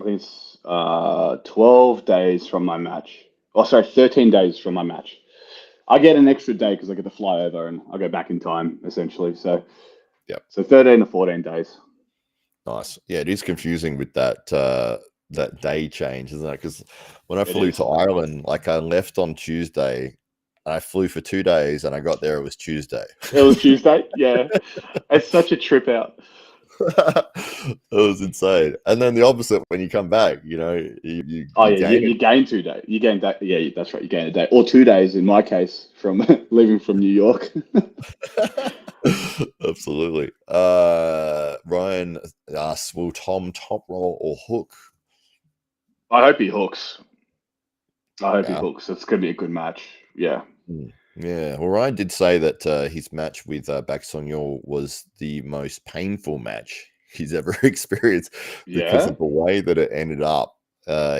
I think it's 12 days from my match. Oh, sorry, 13 days from my match. I get an extra day because I get to fly over and I go back in time essentially. Yep. So 13 to 14 days. Nice. Yeah, it is confusing with that day change, isn't it? Because when I It flew to is. Ireland, like I left on Tuesday, and I flew for 2 days, and I got there, it was Tuesday. It was Tuesday. Yeah, it's such a trip out. It was insane. And then the opposite when you come back, Oh you yeah, gain you gain 2 days. You gain that. Yeah, that's right. You gain a day or 2 days in my case from leaving from New York. it. Absolutely. Ryan asks, will Tom top roll or hook? I hope he hooks. I hope he Yeah. hooks. It's gonna be a good match. Yeah. Yeah. Well, Ryan did say that his match with Baek Sung-yeol was the most painful match he's ever experienced because Yeah. of the way that it ended up.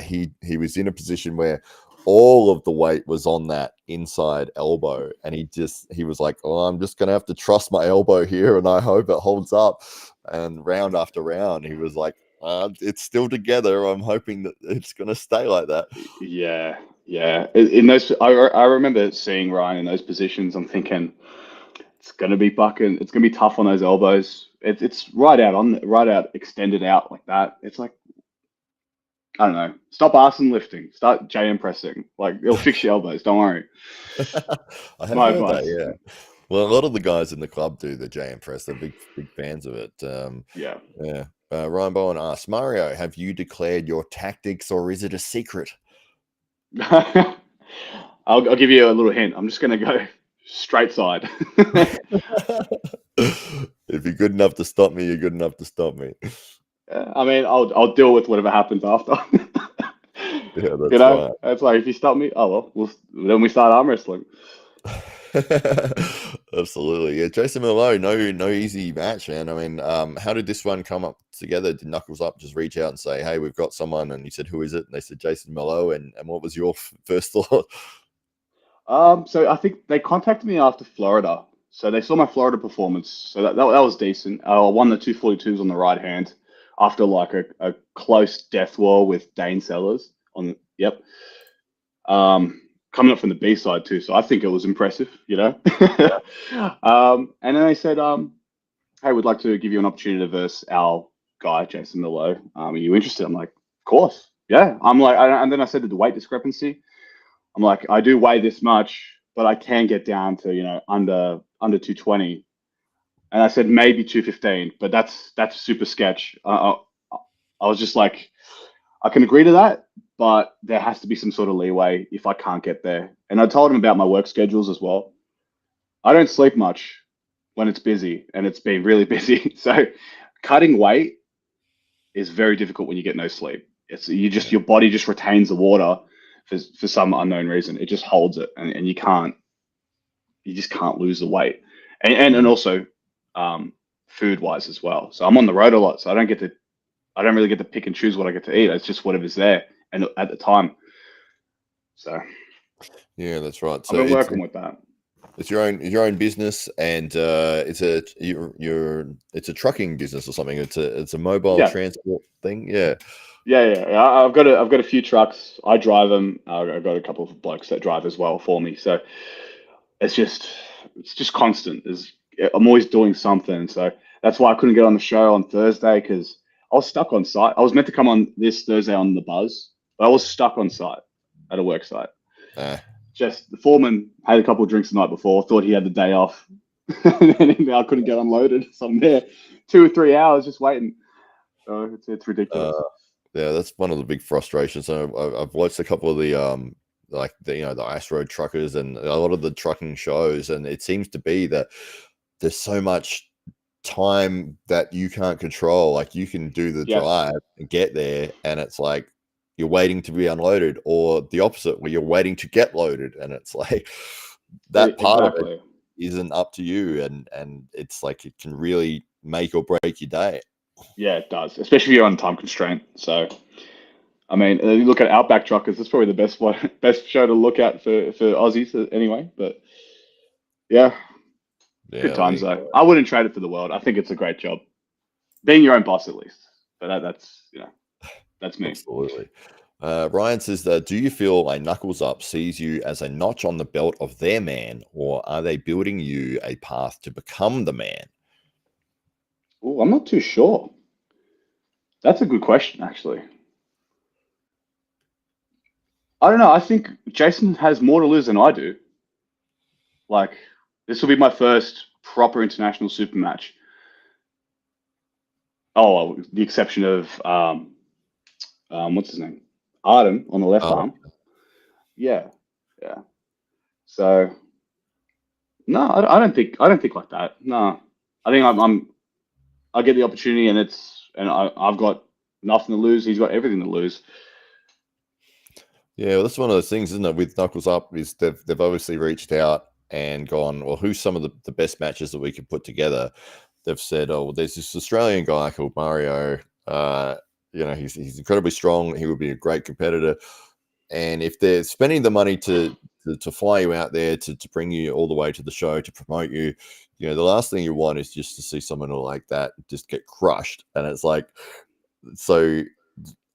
He was in a position where all of the weight was on that inside elbow, and he was like, "Oh, I'm just gonna have to trust my elbow here, and I hope it holds up." And round after round, he was like, "It's still together. I'm hoping that it's gonna stay like that." Yeah. Yeah. In those, I remember seeing Ryan in those positions. I'm thinking it's gonna be bucking. It's gonna be tough on those elbows. It's right out extended out like that. It's like I don't know. Stop arse and lifting. Start JM pressing. Like it'll fix your elbows. Don't worry. I have My heard that. advice. Yeah. Well, a lot of the guys in the club do the JM press. They're big fans of it. Yeah. Yeah. Ryan Bowen asks, Mario, have you declared your tactics or is it a secret? I'll give you a little hint. I'm just going to go straight side. If you're good enough to stop me, you're good enough to stop me. I mean, I'll deal with whatever happens after. Yeah, You that's know, right. it's like if you stop me, oh well, then we start arm wrestling. Absolutely. Yeah, Jason Malone, no easy match, man. I mean, how did this one come up together? Did Knuckles Up just reach out and say, hey, we've got someone? And you said, who is it? And they said, Jason Malone. And what was your first thought? So I think they contacted me after Florida. So they saw my Florida performance. So that was decent. I won the 242s on the right hand after like a close death war with Dane Sellers on. Yep. Coming up from the B side too. So I think it was impressive, you know. Yeah. And then they said, hey, we'd like to give you an opportunity to verse our guy, Jason Milo. Are you interested? I'm like, of course. Yeah. I'm like, and then I said the weight discrepancy. I'm like, I do weigh this much, but I can get down to, under 220. And I said maybe 215, but that's super sketch. I was just like, I can agree to that, but there has to be some sort of leeway if I can't get there. And I told him about my work schedules as well. I don't sleep much when it's busy, and it's been really busy. So cutting weight is very difficult when you get no sleep. It's your body just retains the water for some unknown reason. It just holds it, and you just can't lose the weight. And also food wise as well. So I'm on the road a lot, so I don't really get to pick and choose what I get to eat. It's just whatever's there and at the time. So Yeah, that's right. I've So been working with that. it's your own business, and it's a trucking business or something. It's a mobile Yeah. transport thing. Yeah. Yeah. I've got a few trucks. I drive them. I've got a couple of blokes that drive as well for me. So it's just constant. I'm always doing something. So that's why I couldn't get on the show on Thursday because I was stuck on site. I was meant to come on this Thursday on the Buzz, but I was stuck on site at a work site. Just the foreman had a couple of drinks the night before, thought he had the day off, and I couldn't get unloaded. So I'm there 2 or 3 hours just waiting. So it's ridiculous. Yeah, that's one of the big frustrations. I've watched a couple of the the ice road truckers and a lot of the trucking shows, and it seems to be that there's so much time that you can't control. Like you can do the drive and get there, and it's like you're waiting to be unloaded, or the opposite where you're waiting to get loaded, and it's like that part of it isn't up to you, and it's like it can really make or break your day. Yeah, it does, especially if you're on time constraint. So, I mean, you look at Outback Truckers. It's probably the best show to look at for Aussies anyway. But yeah, good times though. I wouldn't trade it for the world. I think it's a great job, being your own boss at least. But that's that's me. Absolutely. Ryan says that, do you feel a Knuckles Up sees you as a notch on the belt of their man, or are they building you a path to become the man? Oh, I'm not too sure. That's a good question, actually. I don't know. I think Jason has more to lose than I do. Like, this will be my first proper international super match. Oh, the exception of what's his name? Artem on the left arm. Yeah. So no, I don't think like that. No, I think I get the opportunity, and I've got nothing to lose. He's got everything to lose. Yeah, well, that's one of those things, isn't it? With Knuckles Up, is they've obviously reached out and gone, well, who's some of the best matches that we could put together? They've said, oh, well, there's this Australian guy called Mario. He's incredibly strong. He would be a great competitor. And if they're spending the money to fly you out there, to bring you all the way to the show, to promote you, the last thing you want is just to see someone like that just get crushed. And it's like, so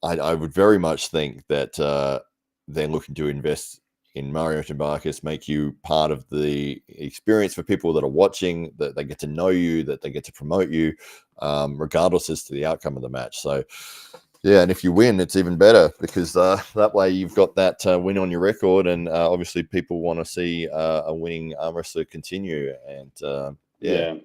I would very much think that they're looking to invest in Mario Tambakis, make you part of the experience for people that are watching, that they get to know you, that they get to promote you, regardless as to the outcome of the match. So Yeah, and if you win, it's even better because that way you've got that win on your record, and obviously people want to see a winning arm wrestler continue. And yeah, Yeah,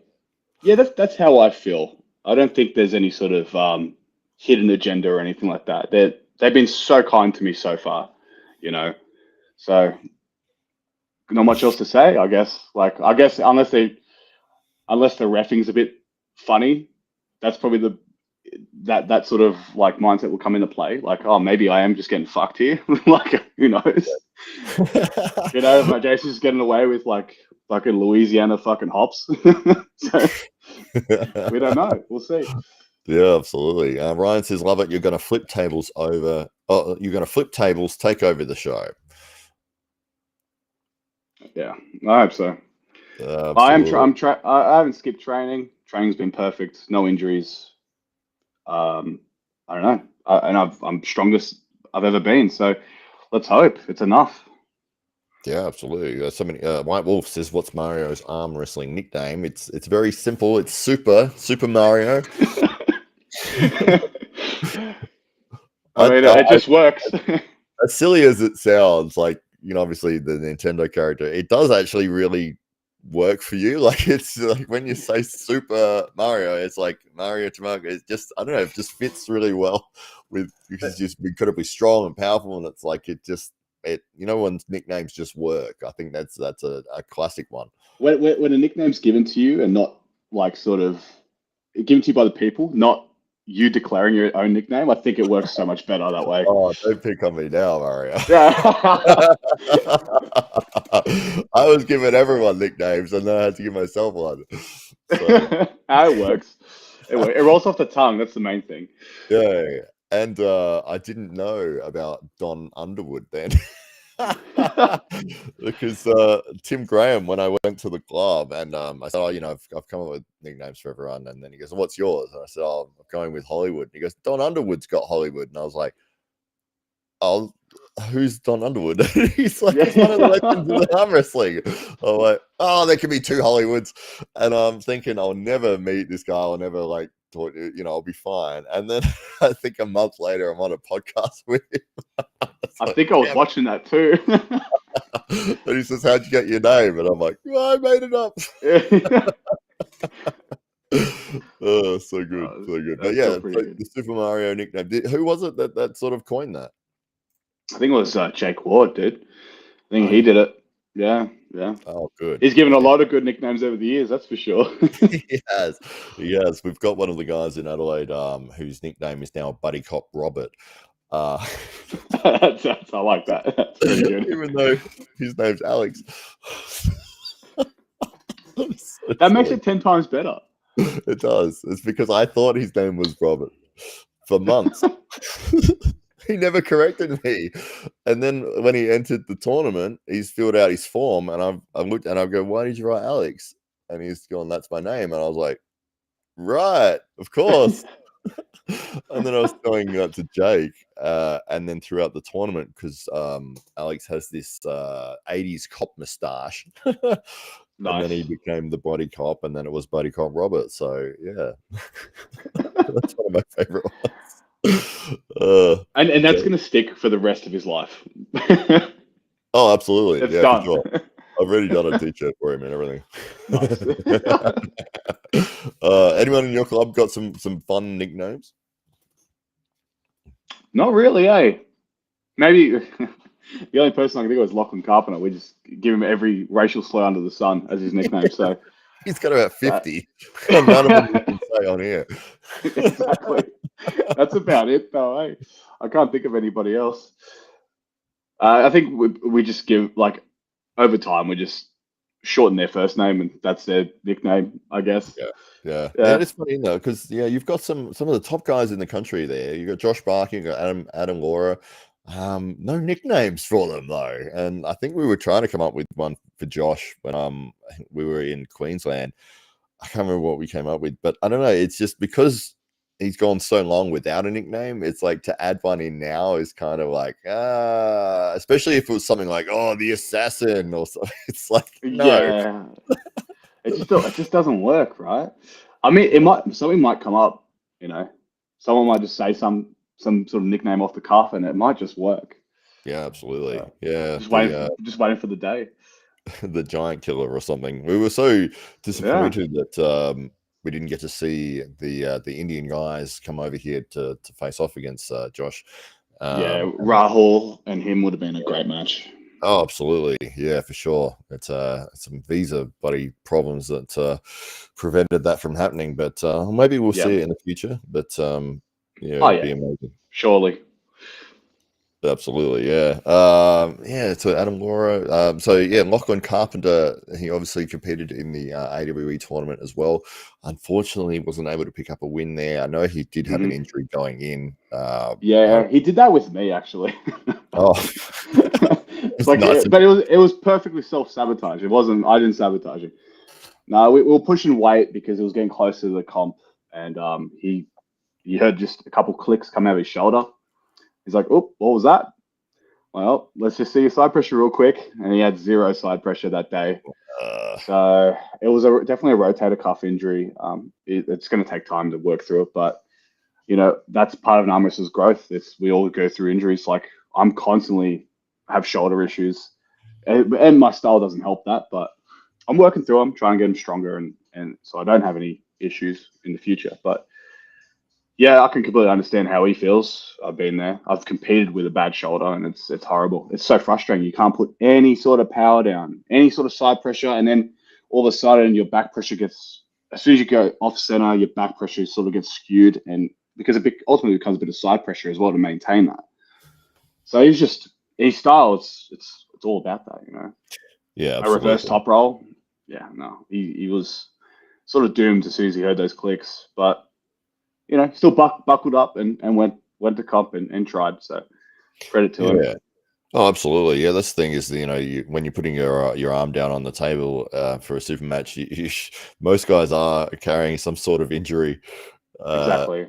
yeah, that's how I feel. I don't think there's any sort of hidden agenda or anything like that. They've been so kind to me so far, you know. So not much else to say, I guess. Like, I guess unless the reffing's a bit funny, that's probably that sort of like mindset will come into play. Like, oh, maybe I am just getting fucked here. Like, who knows? You know, my Jason's getting away with like fucking Louisiana fucking hops. So we don't know. We'll see. Yeah, absolutely. Ryan says, "Love it. You're going to flip tables over. Oh, you're going to flip tables, take over the show." Yeah, I hope so. Absolutely. I haven't skipped training. Training's been perfect. No injuries. I don't know. I'm strongest I've ever been. So let's hope it's enough. Yeah, absolutely. Somebody, White Wolf says, "What's Mario's arm wrestling nickname?" It's very simple. It's Super Mario. I mean, it just works. As silly as it sounds, like, obviously the Nintendo character, it does actually really work for you. Like, it's like when you say Super Mario, it's like Mario to Mario. It's just, I don't know, it just fits really well with, because he's just incredibly strong and powerful, and it's like when nicknames just work. I think that's a classic one. When a nickname's given to you and not like sort of given to you by the people, not you declaring your own nickname, I think it works so much better that way. Oh, don't pick on me now, Mario. Yeah. I was giving everyone nicknames, and then I had to give myself one. So. It works. It rolls off the tongue. That's the main thing. Yeah, and I didn't know about Don Underwood then. Because Tim Graham, when I went to the club, and I said, "Oh, I've come up with nicknames for everyone," and then he goes, "What's yours?" And I said, "Oh, I'm going with Hollywood." And he goes, "Don Underwood's got Hollywood," and I was like, "Oh, who's Don Underwood?" He's like, "He's one of the legends of the arm wrestling." I'm like, "Oh, there could be two Hollywoods," and I'm thinking I'll never meet this guy. I'll never like talk. I'll be fine. And then I think a month later, I'm on a podcast with him. I think I was watching that too. And he says, "How'd you get your name?" And I'm like, "Oh, I made it up." Oh, so good, so good. But yeah, so good. the Super Mario nickname. Who was it that sort of coined that? I think it was Jake Ward, dude. I think he did it. Yeah, yeah. Oh, good. He's given a lot of good nicknames over the years, that's for sure. He has. We've got one of the guys in Adelaide whose nickname is now Buddy Cop Robert. I like that. That's pretty good. Even though his name's Alex. That makes it 10 times better. It does. It's because I thought his name was Robert for months. He never corrected me. And then when he entered the tournament, he's filled out his form, and I looked and I go, "Why did you write Alex?" And he's gone, "That's my name." And I was like, "Right, of course." And then I was going to Jake, and then throughout the tournament, because Alex has this 80s cop moustache. Nice. And then he became the Body Cop, and then it was Buddy Cop Robert. So yeah, that's one of my favorite ones. And that's going to stick for the rest of his life. Oh, absolutely. It's yeah, done. for sure. I've already done a t-shirt for him and everything. Nice. Anyone in your club got some fun nicknames? Not really, eh? Maybe the only person I can think of is Lachlan Carpenter. We just give him every racial slur under the sun as his nickname. So he's got about 50. None of them you can say on here. Exactly. That's about it, though. Eh? I can't think of anybody else. I think we just give, like, over time, we just shorten their first name and that's their nickname, I guess. Yeah. It's funny though, because you've got some of the top guys in the country there. You got Josh Barker, you got Adam Laura. No nicknames for them though, and I think we were trying to come up with one for Josh when we were in Queensland. I can't remember what we came up with, but I don't know. It's just because he's gone so long without a nickname. It's like to add one in now is kind of like especially if it was something like the Assassin or something. It's like no. Yeah. It just doesn't work, right? I mean, something might come up, someone might just say some some sort of nickname off the cuff, and it might just work. Yeah, absolutely. Uh, Yeah, just waiting for the day. the giant killer or something. We were so Yeah, disappointed that we didn't get to see the Indian guys come over here to face off against Josh. yeah. And Rahul and him would have been a great match. oh, absolutely, yeah, for sure. It's some visa buddy problems that prevented that from happening, but maybe we'll Yeah. see it in the future. But yeah, Oh it'd be yeah, amazing. surely. Absolutely, yeah. Yeah, so Adam Laura. So yeah, Lachlan Carpenter, he obviously competed in the AWE tournament as well. Unfortunately, wasn't able to pick up a win there. I know he did have an Hmm. injury going in. Yeah, he did that with me actually. Oh, it's Like, nice. but it was perfectly self-sabotage. It wasn't. I didn't sabotage it. No, we were pushing weight because it was getting closer to the comp, and he heard just a couple clicks come out of his shoulder. He's like, "Oh, what was that?" Well, let's just see your side pressure real quick, and he had zero side pressure that day. Uh, So it was definitely a rotator cuff injury. It's going to take time to work through it, but that's part of an arm wrestler's growth. We all go through injuries. Like, I'm constantly have shoulder issues, and my style doesn't help that. But I'm working through them, trying to get them stronger, and so I don't have any issues in the future. But yeah, I can completely understand how he feels. I've been there. I've competed with a bad shoulder, and it's horrible. It's so frustrating. You can't put any sort of power down, any sort of side pressure, and then all of a sudden your back pressure gets. As soon as you go off center, your back pressure sort of gets skewed, and because ultimately becomes a bit of side pressure as well to maintain that. So his style. It's all about that. yeah, A reverse absolutely. top roll. Yeah, no, he was sort of doomed as soon as he heard those clicks, but still buckled up and went to comp and tried. So credit to him. Yeah. Oh, absolutely. Yeah, this thing is, when you're putting your arm down on the table for a super match, most guys are carrying some sort of injury. Uh, Exactly.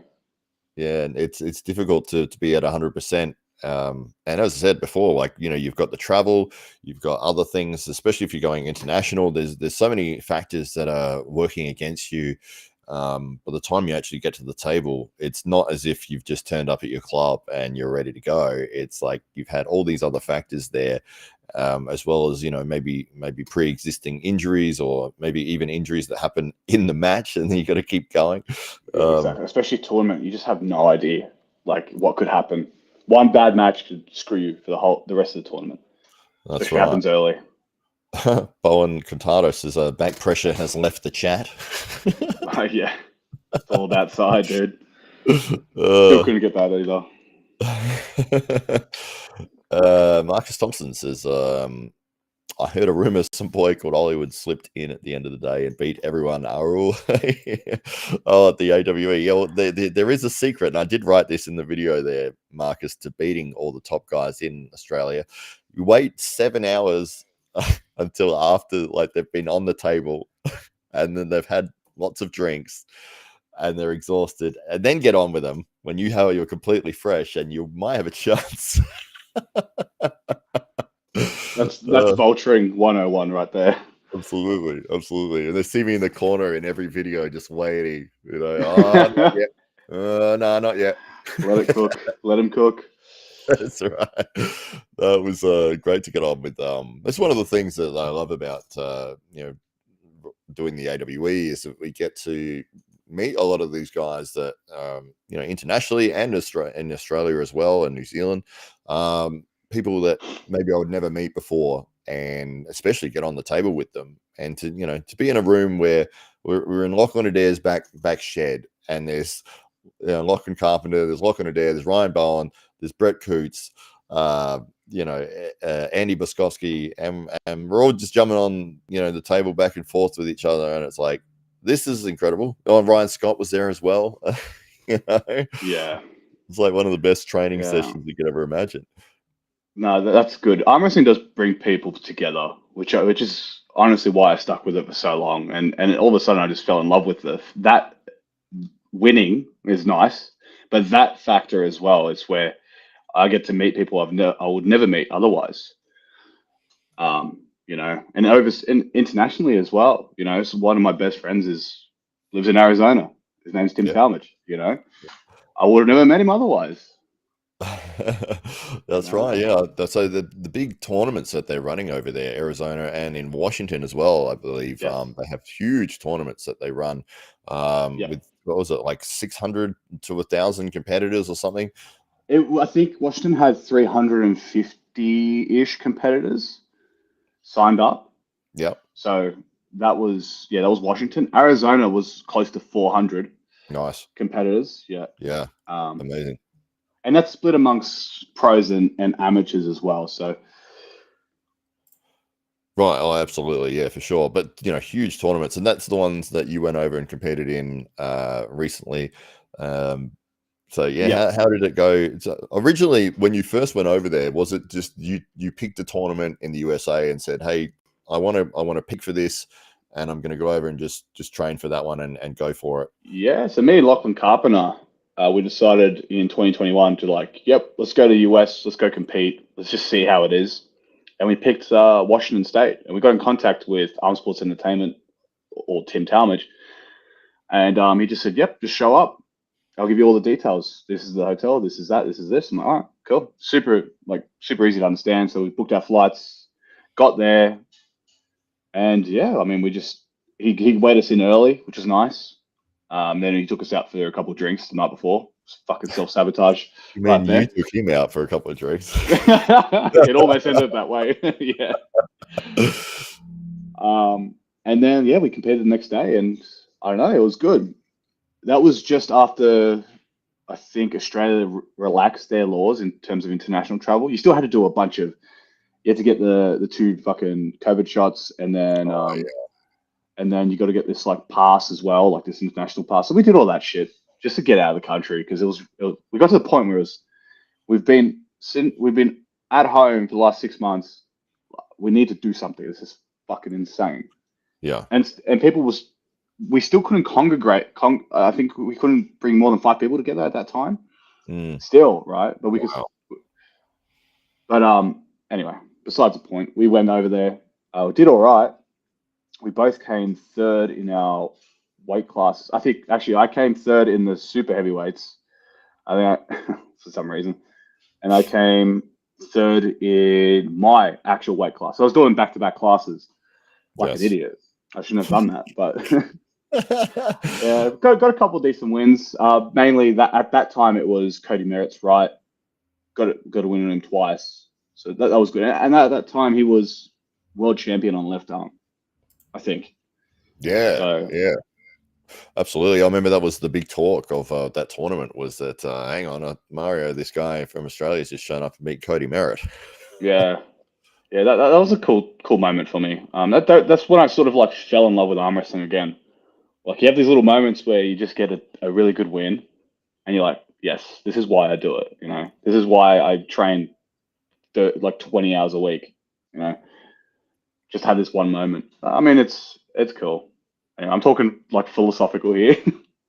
yeah, and it's difficult to be at 100%. And as I said before, like you've got the travel, you've got other things, especially if you're going international. There's so many factors that are working against you. By the time you actually get to the table, it's not as if you've just turned up at your club and you're ready to go. It's like you've had all these other factors there, as well as maybe pre-existing injuries, or maybe even injuries that happen in the match, and then you got to keep going. Yeah, exactly. Especially tournament, you just have no idea like what could happen. One bad match could screw you for the rest of the tournament. That's Especially right. happens early. Bowen Contato says back pressure has left the chat. Yeah, it's all about side, dude. Still uh, couldn't get that either. Marcus Thompson says, I heard a rumor some boy called Hollywood slipped in at the end of the day and beat everyone. Oh, at the AWE. Yeah, well, there is a secret, and I did write this in the video there, Marcus, to beating all the top guys in Australia. You wait 7 hours until after, like, they've been on the table and then they've had lots of drinks and they're exhausted, and then get on with them when you're completely fresh and you might have a chance. That's vulturing 101 right there. Absolutely, absolutely. And they see me in the corner in every video just waiting. Oh, not yet. No, not yet. Let it cook. Let him cook. That's right. That was great to get on with. That's one of the things that I love about doing the AWE, is that we get to meet a lot of these guys that internationally and in Australia as well, and New Zealand, people that maybe I would never meet before, and especially get on the table with them, and to be in a room where we're in Lachlan Adair's back shed, and there's Lachlan Carpenter, there's Lachlan Adair, there's Ryan Bowen, there's Brett Coots, Andy Boskowski, and we're all just jumping on the table back and forth with each other, and it's like, this is incredible. Oh, and Ryan Scott was there as well. Yeah. It's like one of the best training Yeah. sessions you could ever imagine. No, that's good. Arm wrestling does bring people together, which is honestly why I stuck with it for so long. And all of a sudden, I just fell in love with it. That winning is nice, but that factor as well is where I get to meet people I would never meet otherwise. And internationally as well. So one of my best friends lives in Arizona. His name's Tim Yeah. Talmadge. I would have never met him otherwise. You That's know? right. Yeah. So the big tournaments that they're running over there, Arizona and in Washington as well, I believe, Yes. they have huge tournaments that they run, Yeah. with what was it, like 600 to 1,000 competitors or something? I think Washington had 350-ish competitors signed up. Yep. So that was Washington. Arizona was close to 400 Nice. competitors. Yeah. Yeah. Um, Amazing. and that's split amongst pros and amateurs as well. So Right. Oh, absolutely. Yeah, for sure. But huge tournaments, and that's the ones that you went over and competed in recently. Um, So yeah, yeah, how did it go? So originally, when you first went over there, was it just you picked a tournament in the USA and said, "Hey, I want to pick for this, and I'm going to go over and just train for that one and go for it." yeah. So me and Lachlan Carpenter, we decided in 2021 to like, yep, let's go to the US, let's go compete, let's just see how it is. And we picked Washington State, and we got in contact with Armed Sports Entertainment or Tim Talmadge, and he just said, "Yep, just show up. I'll give you all the details. This is the hotel. This is that. This is this." I'm like, "All right, cool. Super easy to understand." So we booked our flights, got there, and yeah, I mean, he weighed us in early, which was nice. Then he took us out for a couple of drinks the night before. Just fucking self sabotage You right mean you there. took him out for a couple of drinks? It almost ended that way. Yeah. And then yeah, we competed the next day, and I don't know, it was good. That was just after I think Australia relaxed their laws in terms of international travel. You still had to do a bunch of you had to get the two fucking COVID shots, Oh yeah, and then you got to get this like pass as well, like this international pass. So we did all that shit just to get out of the country because we got to the point where we've been at home for the last 6 months. We need to do something. This is fucking insane. yeah. And people was we still couldn't congregate. I think we couldn't bring more than 5 people together at that time. Mm, Still, right? But we could. wow. But anyway, besides the point, we went over there. We did all right. We both came third in our weight class. I think actually I came third in the super heavyweights. I think for some reason, and I came third in my actual weight class. So I was doing back-to-back classes like an Yes. idiot. I shouldn't have done that, but yeah, got a couple of decent wins. Mainly that at that time it was Cody Merritt's right. Got a win on him twice, so that was good. And at that time he was world champion on left arm, I think. Yeah, So yeah. Absolutely. I remember that was the big talk of that tournament was that, hang on, Mario, this guy from Australia has just shown up to meet Cody Merritt. yeah, yeah, that was a cool moment for me. That's when I sort of like fell in love with arm wrestling again. Like you have these little moments where you just get a really good win, and you're like, yes, this is why I do it. You know, this is why I train like 20 hours a week. You know, just have this one moment. I mean, it's cool. Anyway, I'm talking like philosophical here.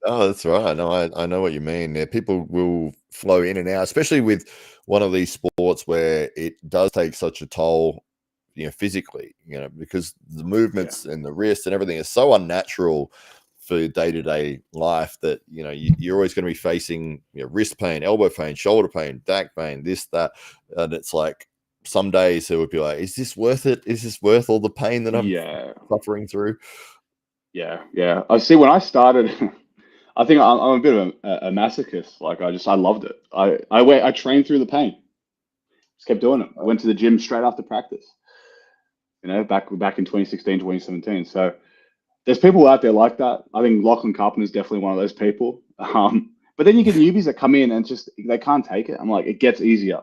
Oh, that's right. No, I know what you mean. Yeah, people will flow in and out, especially with one of these sports where it does take such a toll, physically, because the Yeah, movements and the wrist and everything is so unnatural for day-to-day life that, you're always going to be facing, wrist pain, elbow pain, shoulder pain, back pain, this, that. And it's like some days it would be like, is this worth it? Is this worth all the pain that I'm yeah, suffering through? yeah. I see. When I started, I think I'm a bit of a masochist. Like I loved it. I trained through the pain. Just kept doing it. Went to the gym straight after practice. You know, back in 2016, 2017. So there's people out there like that. I think Lachlan Carpenter is definitely one of those people. But then you get newbies that come in and just they can't take it. I'm like, it gets easier.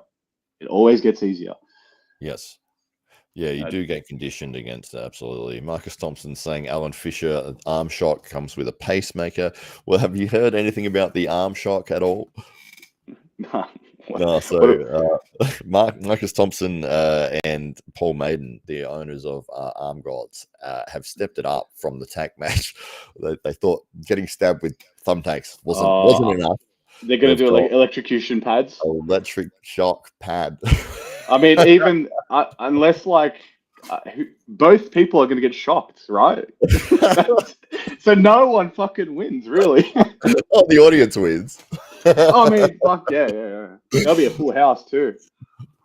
It always gets easier. Yes. Yeah, you Uh, do get conditioned against it, absolutely. Marcus Thompson saying Alan Fisher arm shock comes with a pacemaker. Well, have you heard anything about the arm shock at all? what, No, what, so Marcus Thompson and Paul Maiden, the owners of Arm Gods, have stepped it up from the tag match. They thought getting stabbed with thumbtacks wasn't uh, enough. they're gonna They've do like got electrocution pads. electric shock pad. I mean, even unless like both people are gonna get shocked, right? So no one fucking wins, really. Oh, the audience wins. Oh, I mean, fuck yeah, yeah, yeah. That'll be a full house too.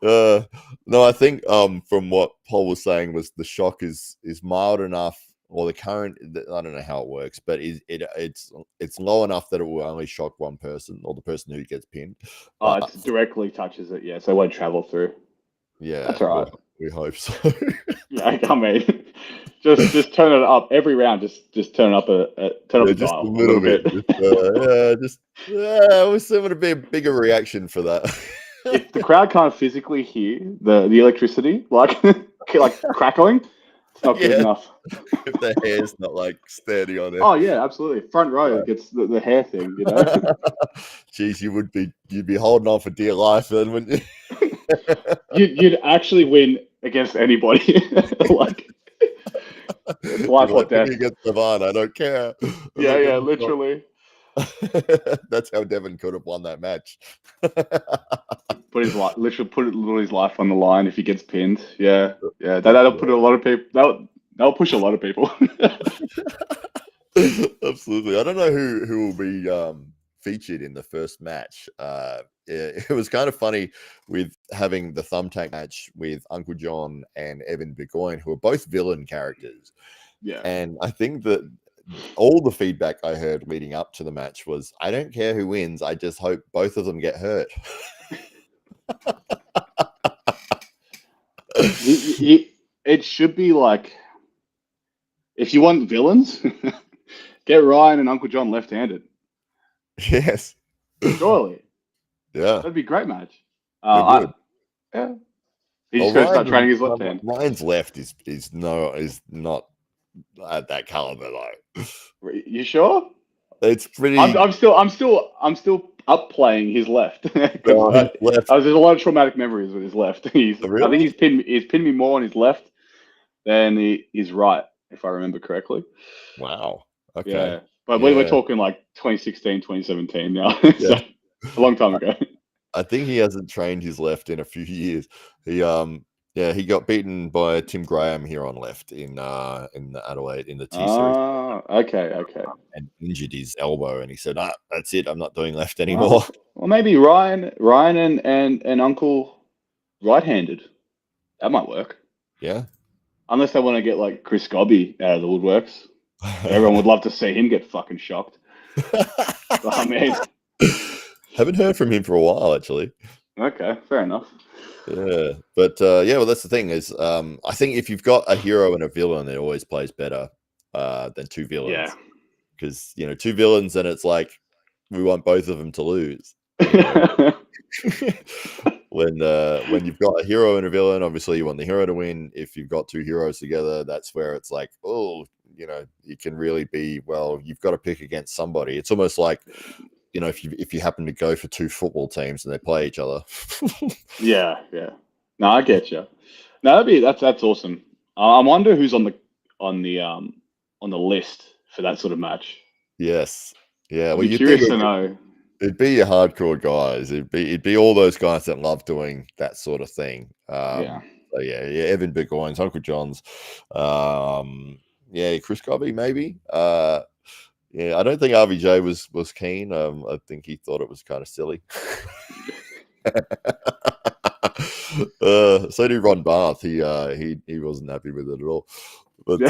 Uh, no, I think from what Paul was saying was the shock is mild enough, or the current. I don't know how it works, but it's low enough that it will only shock one person, or the person who gets pinned. Oh, But it directly touches it, yeah, so it won't travel through. That's yeah, all right. we hope so. Yeah, I mean, just turn it up every round. Just turn it up turn up Yeah, the just a dial a little little bit. bit. I was hoping to be a bigger reaction for that. If the crowd can't physically hear the electricity, like crackling, it's not good Yeah, enough. if the hair's not like steady on it. Oh yeah, absolutely. Front row Right. gets the hair thing, you know. Jeez, you'd be holding on for dear life then, wouldn't you? You'd actually win against anybody. Like it's You're life or like, put death. me against Devon, I don't care. I'm Yeah, not yeah, getting shot. literally. That's how Devon could have won that match. Put his life, literally put his life on the line if he gets pinned. Yeah, yeah. That'll put a lot of people. That'll push a lot of people. Absolutely. I don't know who will be featured in the first match. It was kind of funny with having the thumbtack match with Uncle John and Evan Burgoyne, who are both villain characters. Yeah. And I think that all the feedback I heard leading up to the match was, I don't care who wins. I just hope both of them get hurt. It should be like if you want villains, get Ryan and Uncle John left-handed. Yes. Surely Yeah, that'd be a great match. it would. Yeah. He's Well, just got to start training his left hand. Ryan's left is not at that caliber though. You sure? It's pretty. I'm still up playing his left because His left. there's a lot of traumatic memories with his left. I think Really? he's pinned me more on his left than his right, if I remember correctly. Wow. Okay. Yeah, but Yeah. we're talking like 2016, 2017 now, Yeah. so a long time ago. I think he hasn't trained his left in a few years. He got beaten by Tim Graham here on left in the Adelaide in the T series. Okay. And injured his elbow, and he said, that's it. I'm not doing left anymore. Well, maybe Ryan and Uncle right-handed. That might work. Yeah. Unless they want to get like Chris Gobby out of the woodworks. Everyone would love to see him get fucking shocked. I mean, haven't heard from him for a while, actually. Okay, fair enough. Yeah, but well, that's the thing is, I think if you've got a hero and a villain, it always plays better than two villains. Yeah, because two villains, and it's like we want both of them to lose. You know? When you've got a hero and a villain, obviously you want the hero to win. If you've got two heroes together, that's where it's like, it can really be, well, you've got to pick against somebody. It's almost like, if you happen to go for two football teams and they play each other. yeah. No, I get you. No, that's awesome. I wonder who's on the list for that sort of match. Yes. Yeah. Well, curious to know. It'd be your hardcore guys. It'd be all those guys that love doing that sort of thing. Yeah. So yeah. Evan Burgoyne's, Uncle John's, Chris Cobby maybe. Yeah, I don't think RVJ was keen. I think he thought it was kind of silly. So did Ron Barth. He wasn't happy with it at all. But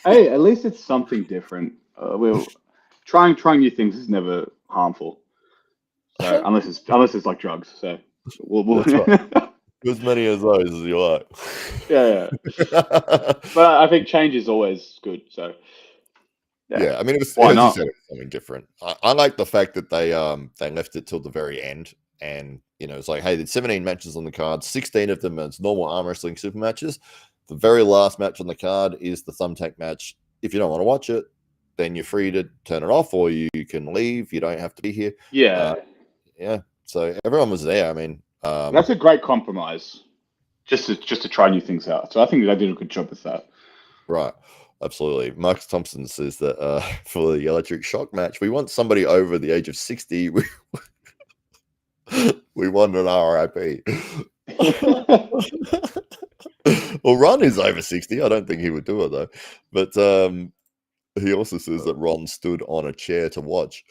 hey, at least it's something different. We'll trying new things is never harmful. So unless it's like drugs. So we'll as many of those as you like. Yeah. But I think change is always good. So yeah, I mean, why as not? you said, it was something different. I like the fact that they left it till the very end, and it's like, hey, there's 17 matches on the card, 16 of them as normal arm wrestling super matches. The very last match on the card is the thumbtack match. If you don't want to watch it, then you're free to turn it off, or you can leave. You don't have to be here. Yeah. Yeah. So everyone was there. I mean, that's a great compromise. Just to try new things out. So I think they did a good job with that. Right. Absolutely. Marcus Thompson says that for the electric shock match, we want somebody over the age of 60. We want an RIP. Well, Ron is over 60. I don't think he would do it, though. But he also says that Ron stood on a chair to watch.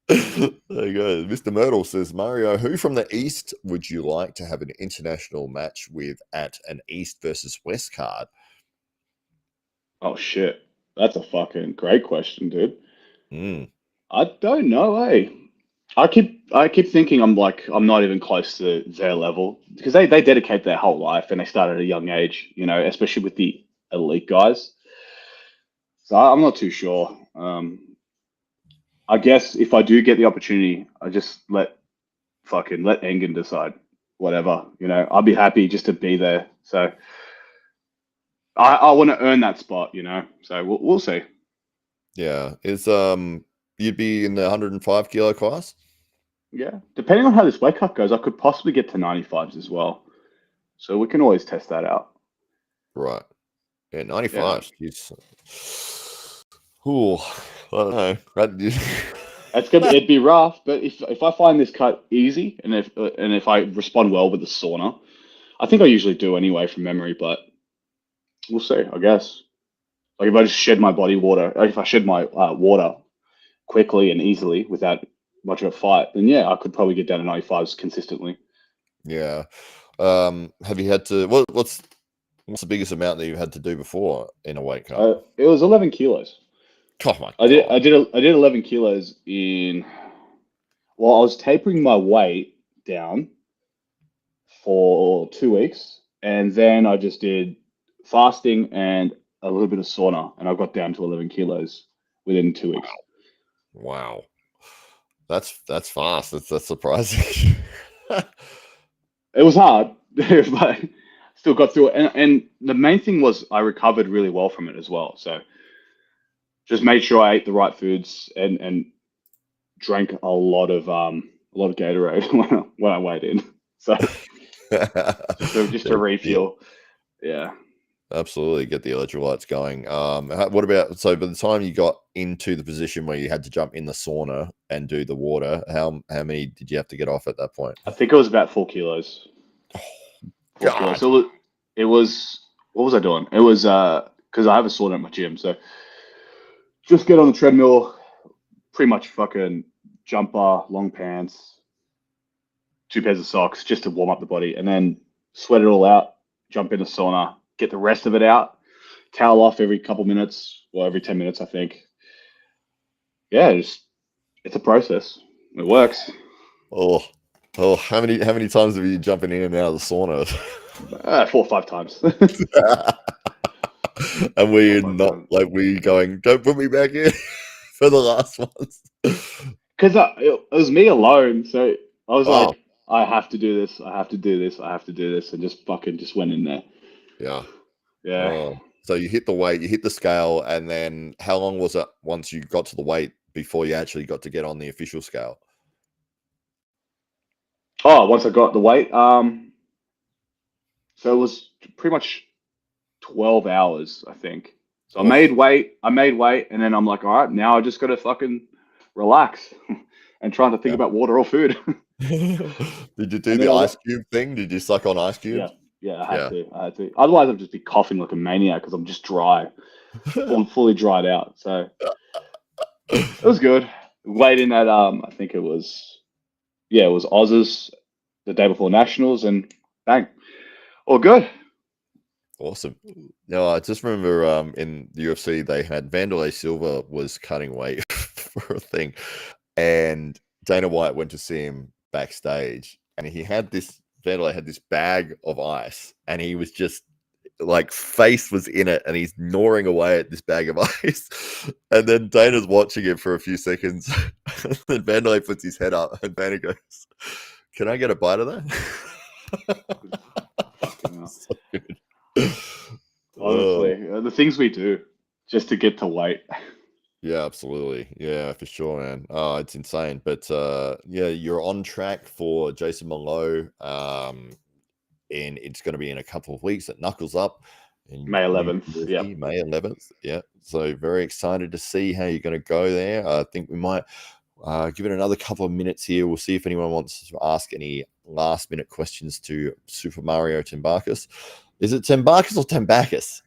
There you go. Mr. Myrtle says, Mario, who from the East would you like to have an international match with at an East versus West card? Oh shit, that's a fucking great question, dude. Mm. I don't know, eh? I keep thinking I'm not even close to their level because they dedicate their whole life and they start at a young age, especially with the elite guys. So I'm not too sure. I guess if I do get the opportunity, I just let Engen decide. Whatever, I'll be happy just to be there. So I want to earn that spot, So we'll see. Yeah. You'd be in the 105 kilo class? Yeah, depending on how this weight cut goes, I could possibly get to 95s as well. So we can always test that out. Right. Yeah, Yeah. 95. Jeez. Ooh, I don't know. It'd be rough, but if I find this cut easy and if I respond well with the sauna, I think I usually do anyway from memory, but we'll see, I guess. Like if I just shed my body water, if I shed my water quickly and easily without much of a fight, then yeah, I could probably get down to 95s consistently. Yeah. Have you had to what's the biggest amount that you've had to do before in a weight cut? It was 11 kilos. Oh my I did God. I did 11 kilos in. Well, I was tapering my weight down for 2 weeks, and then I just did fasting and a little bit of sauna, and I got down to 11 kilos within 2 weeks. Wow. That's fast. That's surprising. It was hard, but still got through it. And the main thing was I recovered really well from it as well. So just made sure I ate the right foods and drank a lot of Gatorade when I weighed in. So just to refuel. Yeah. Absolutely, get the electrolytes going. What about by the time you got into the position where you had to jump in the sauna and do the water, how many did you have to get off at that point? I think it was about 4 kilos. 4 kilos. God. So it was what was I doing? It was because I have a sauna at my gym, so just get on the treadmill, pretty much fucking jumper, long pants, 2 pairs of socks just to warm up the body, and then sweat it all out, jump in the sauna, get the rest of it out, towel off every couple minutes, or every 10 minutes, I think. Yeah, it's a process. It works. Oh, how many times have you jumping in and out of the sauna? 4 or 5 times. And were you 4 or 5 not times. were you going, don't put me back in for the last ones? Because it was me alone, so I was Oh, like, I have to do this, I have to do this, I have to do this, and just went in there. yeah. Yeah. Oh, so you hit the weight, you hit the scale, and then how long was it once you got to the weight before you actually got to get on the official scale? Oh, once I got the weight, so it was pretty much 12 hours, I think. So Oh. I made weight, and then I'm like, all right, now I just got to fucking relax and trying to think Yeah. about water or food. Did you do And the then ice cube thing? Did you suck on ice yeah, cubes? yeah, Yeah. I had to. Otherwise, I'd just be coughing like a maniac because I'm just dry, fully dried out. So it was good. Weighed in at I think it was Aussies the day before nationals, and bang, all good. Awesome. No, I just remember in the UFC they had Vanderlei Silva was cutting weight for a thing, and Dana White went to see him backstage, and Vanderlei had this bag of ice, and he was just like face was in it, and he's gnawing away at this bag of ice, and then Dana's watching it for a few seconds, and then Vanderlei puts his head up, and Dana goes, "Can I get a bite of that?" Fucking hell. So good. Honestly, the things we do just to get to weight. Yeah, absolutely. Yeah, for sure, man. Oh, it's insane. But yeah, you're on track for Jason Mallow. And it's going to be in a couple of weeks at Knuckles Up in May New 11th. Jersey, Yep. May 11th. Yeah. So very excited to see how you're going to go there. I think we might give it another couple of minutes here. We'll see if anyone wants to ask any last minute questions to Super Mario Tambakis. Is it Tambakis or Tambakis?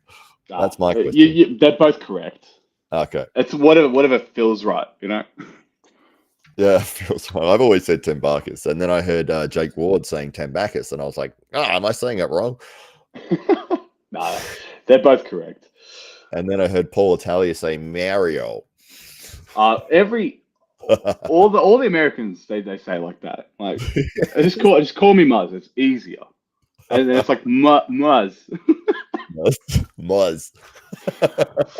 That's my question. They're both correct. Okay. It's whatever feels right, you know. Yeah, feels fine. I've always said Tambakis, and then I heard Jake Ward saying Tambakis, and I was like, am I saying it wrong? Nah, they're both correct. And then I heard Paul Italia say Mario. Every all the Americans they say it like that. Like just call me Muzz. It's easier. And then it's like Muzz. Muzz.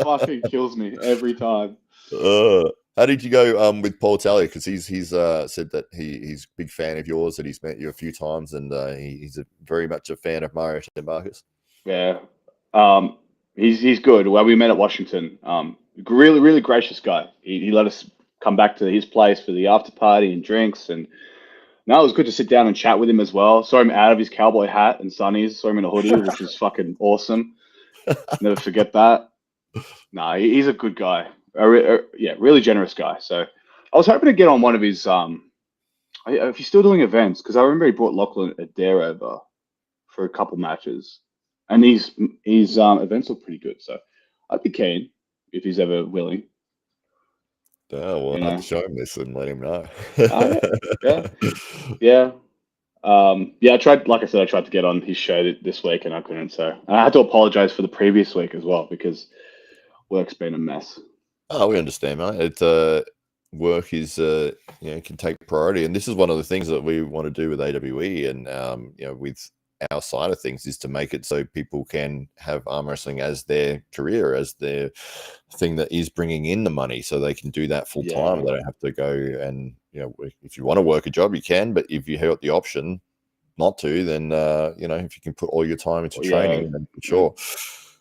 Fucking kills me every time. How did you go with Paul Italia? Because he's said that he's a big fan of yours, that he's met you a few times, and he's very much a fan of Mario Tambakis. Yeah. He's good. Well, we met at Washington. Really gracious guy. He let us come back to his place for the after party and drinks, and no, it was good to sit down and chat with him as well. Saw him out of his cowboy hat and sunnies. Saw him in a hoodie, which was fucking awesome. Never forget that. Nah, he's a good guy. Yeah, really generous guy. So I was hoping to get on one of his. If he's still doing events, because I remember he brought Lachlan Adair over for a couple matches, and his events look pretty good. So I'd be keen if he's ever willing. Oh, we'll You have know. to show him this and let him know. Oh yeah, yeah. Yeah, I tried. Like I said, I tried to get on his show this week, and I couldn't. So and I had to apologize for the previous week as well because work's been a mess. Oh, we understand, mate. It's work is can take priority, and this is one of the things that we want to do with AWE, and with our side of things, is to make it so people can have arm wrestling as their career, as their thing that is bringing in the money, so they can do that full time. Yeah, They don't have to go and if you want to work a job, you can, but if you have the option not to, then if you can put all your time into yeah. training, then sure.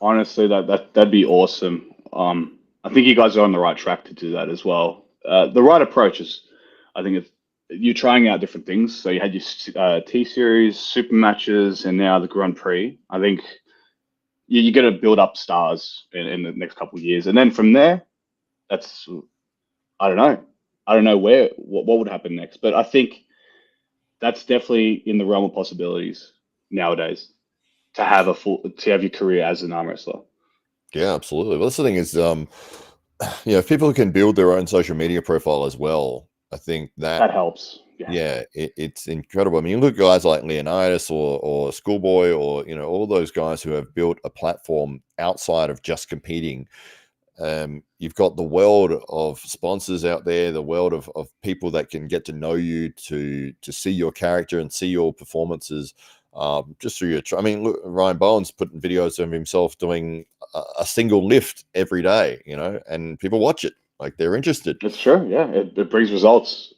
Honestly, that'd be awesome. I think you guys are on the right track to do that as well. The right approach is, I think, it's you're trying out different things. So you had your T Series, Super Matches, and now the Grand Prix. I think you're going to build up stars in the next couple of years, and then from there, that's I don't know. I don't know what would happen next, but I think that's definitely in the realm of possibilities nowadays to have your career as an arm wrestler. Yeah, absolutely. Well, that's the thing is, if people can build their own social media profile as well, I think That helps. yeah, it's incredible. I mean, you look at guys like Leonidas or Schoolboy, or all those guys who have built a platform outside of just competing. You've got the world of sponsors out there, the world of people that can get to know you, to see your character and see your performances, just through your. I mean, look, Ryan Bowen's putting videos of himself doing a single lift every day, and people watch it, like they're interested. It's true. Yeah, it brings results.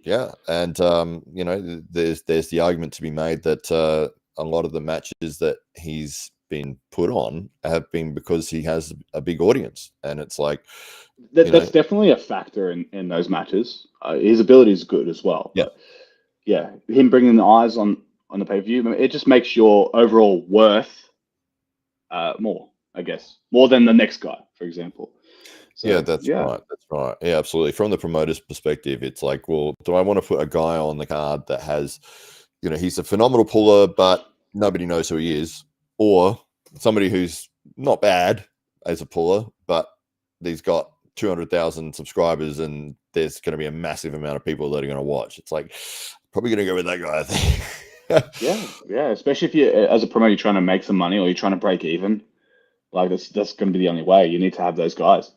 Yeah, and there's the argument to be made that a lot of the matches that he's been put on have been because he has a big audience, and it's like That's definitely a factor in those matches. His ability is good as well, yeah, but yeah, him bringing the eyes on the pay per view, it just makes your overall worth more, I guess, more than the next guy, for example. So, yeah, that's right, yeah, absolutely. From the promoter's perspective, it's like, well, do I want to put a guy on the card that has, he's a phenomenal puller, but nobody knows who he is, or somebody who's not bad as a puller, but he's got 200,000 subscribers and there's going to be a massive amount of people that are going to watch. It's like, probably going to go with that guy, I think. yeah, especially if you, as a promoter, you're trying to make some money or you're trying to break even. Like that's going to be the only way. You need to have those guys.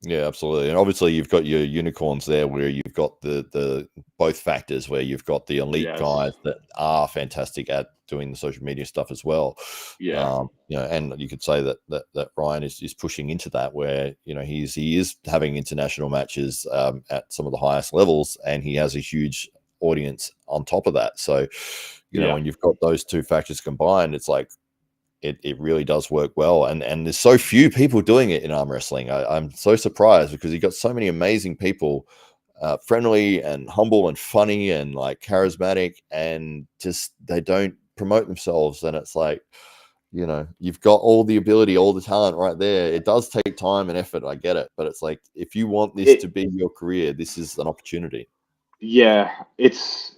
Yeah, absolutely. And obviously you've got your unicorns there, where you've got the both factors, where you've got the elite guys that are fantastic at doing the social media stuff as well. Yeah. And you could say that Ryan is pushing into that, where he is having international matches at some of the highest levels, and he has a huge audience on top of that. So when you've got those two factors combined, it's like it really does work well, and there's so few people doing it in arm wrestling. I'm so surprised, because you've got so many amazing people, friendly and humble and funny and like charismatic, and just they don't promote themselves. And it's like, you've got all the ability, all the talent right there. It does take time and effort, I get it, but it's like, if you want this to be your career, this is an opportunity. Yeah, it's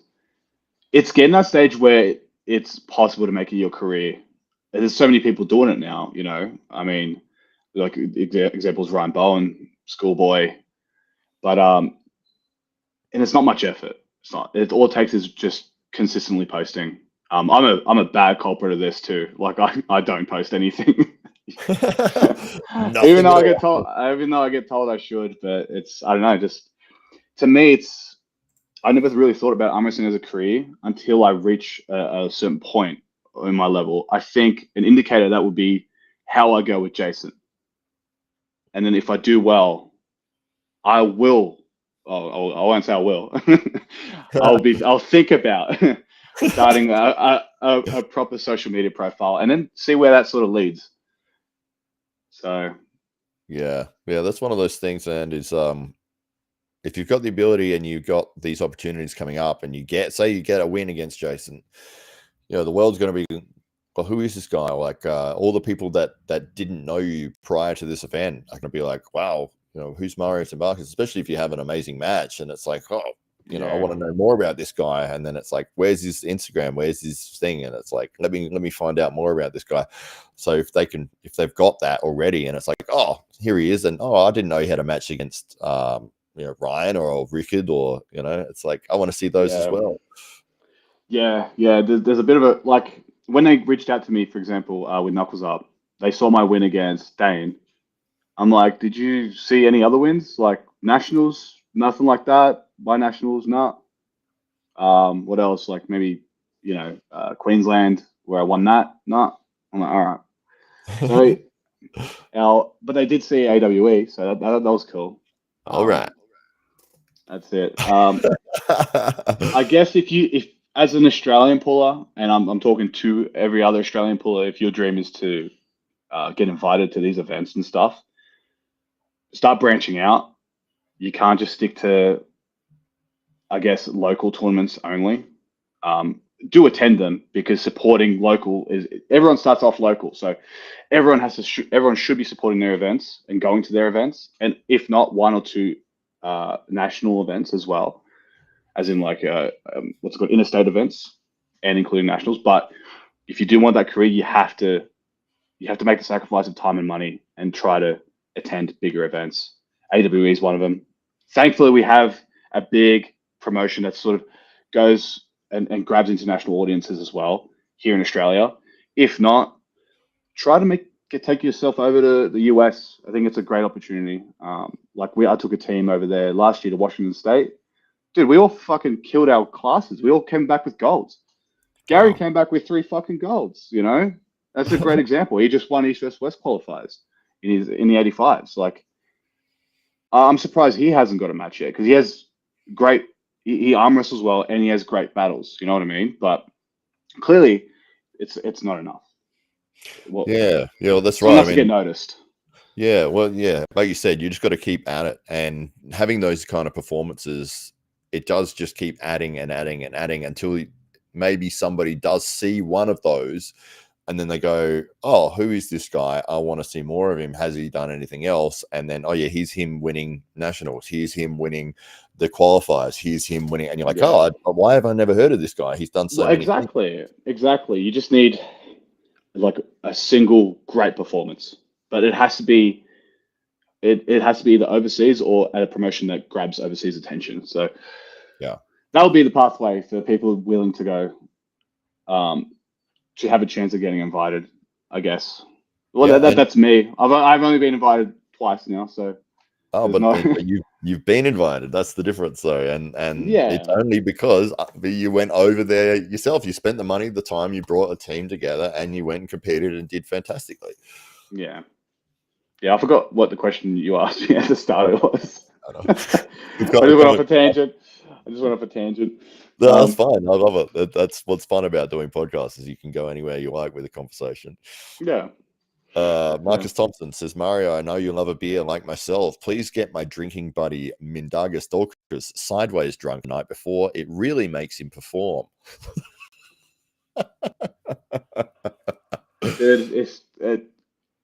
getting that stage where it's possible to make it your career. There's so many people doing it now, I mean, like examples, Ryan Bowen, Schoolboy, but and it's not much effort. It's not. All it takes is just consistently posting. I'm a bad culprit of this too. Like I don't post anything. Nothing at all. Even though I get told I should, but it's, I don't know, just to me, it's, I never really thought about arm wrestling as a career until I reach a certain point in my level. I think an indicator that would be how I go with Jason. And then if I do well, I will, I won't say I will, I'll think about starting a proper social media profile and then see where that sort of leads. So yeah, that's one of those things, and is if you've got the ability and you've got these opportunities coming up, and you get a win against Jason, the world's going to be, well, who is this guy? Like all the people that didn't know you prior to this event are going to be like, wow, who's Mario Tambakis? Especially if you have an amazing match, and it's like, oh, I want to know more about this guy. And then it's like, where's his Instagram? Where's his thing? And it's like, let me find out more about this guy. So if they've got that already, and it's like, oh, here he is, and oh, I didn't know he had a match against Ryan or Rickard, or it's like, I want to see those as well. Yeah. There's a bit of a, like, when they reached out to me, for example, with Knuckles Up, they saw my win against Dane. I'm like, did you see any other wins? Like nationals? Nothing like that. By nationals, not. What else? Like maybe, Queensland, where I won that. Not. I'm like, all right. So, but they did see AWE, so that was cool. All right. That's it. I guess if as an Australian puller, and I'm talking to every other Australian puller, if your dream is to get invited to these events and stuff, start branching out. You can't just stick to, I guess, local tournaments only. Do attend them, because supporting local is, everyone starts off local, so everyone should be supporting their events and going to their events, and if not, one or two national events as well, as in like what's it called, interstate events, and including nationals. But if you do want that career, you have to make the sacrifice of time and money and try to attend bigger events. AWE is one of them. Thankfully, we have a big promotion that sort of goes and grabs international audiences as well here in Australia. If not, try to take yourself over to the US. I think it's a great opportunity. I took a team over there last year to Washington State. Dude, we all fucking killed our classes. We all came back with golds. Gary came back with 3 fucking golds. That's a great example. He just won East West qualifiers in the 85s. Like, I'm surprised he hasn't got a match yet, because he has great. He arm wrestles well, and he has great battles. You know what I mean? But clearly, it's not enough. Well, that's right. I mean, to get noticed. Yeah, well, yeah, like you said, you just got to keep at it, and having those kind of performances, it does just keep adding and adding and adding until maybe somebody does see one of those, and then they go, oh, who is this guy? I want to see more of him. Has he done anything else? And then, oh yeah, here's him winning nationals. Here's him winning the qualifiers. Here's him winning. And you're like, oh, why have I never heard of this guy? He's done so many things. Exactly. You just need like a single great performance, but it has to be, it has to be either overseas or at a promotion that grabs overseas attention. So yeah, that'll be the pathway for people willing to go, to have a chance of getting invited, I guess. Well, that's me. I've only been invited twice now, so. Oh, but you've been invited. That's the difference, though, and it's only because you went over there yourself. You spent the money, the time. You brought a team together, and you went and competed and did fantastically. Yeah. I forgot what the question you asked me at the start was. I just went off a tangent. No, that's fine. I love it. That's what's fun about doing podcasts, is you can go anywhere you like with a conversation. Yeah. Marcus Thompson says, Mario, I know you love a beer like myself. Please get my drinking buddy Mindaga Stalkers sideways drunk the night before. It really makes him perform. Dude,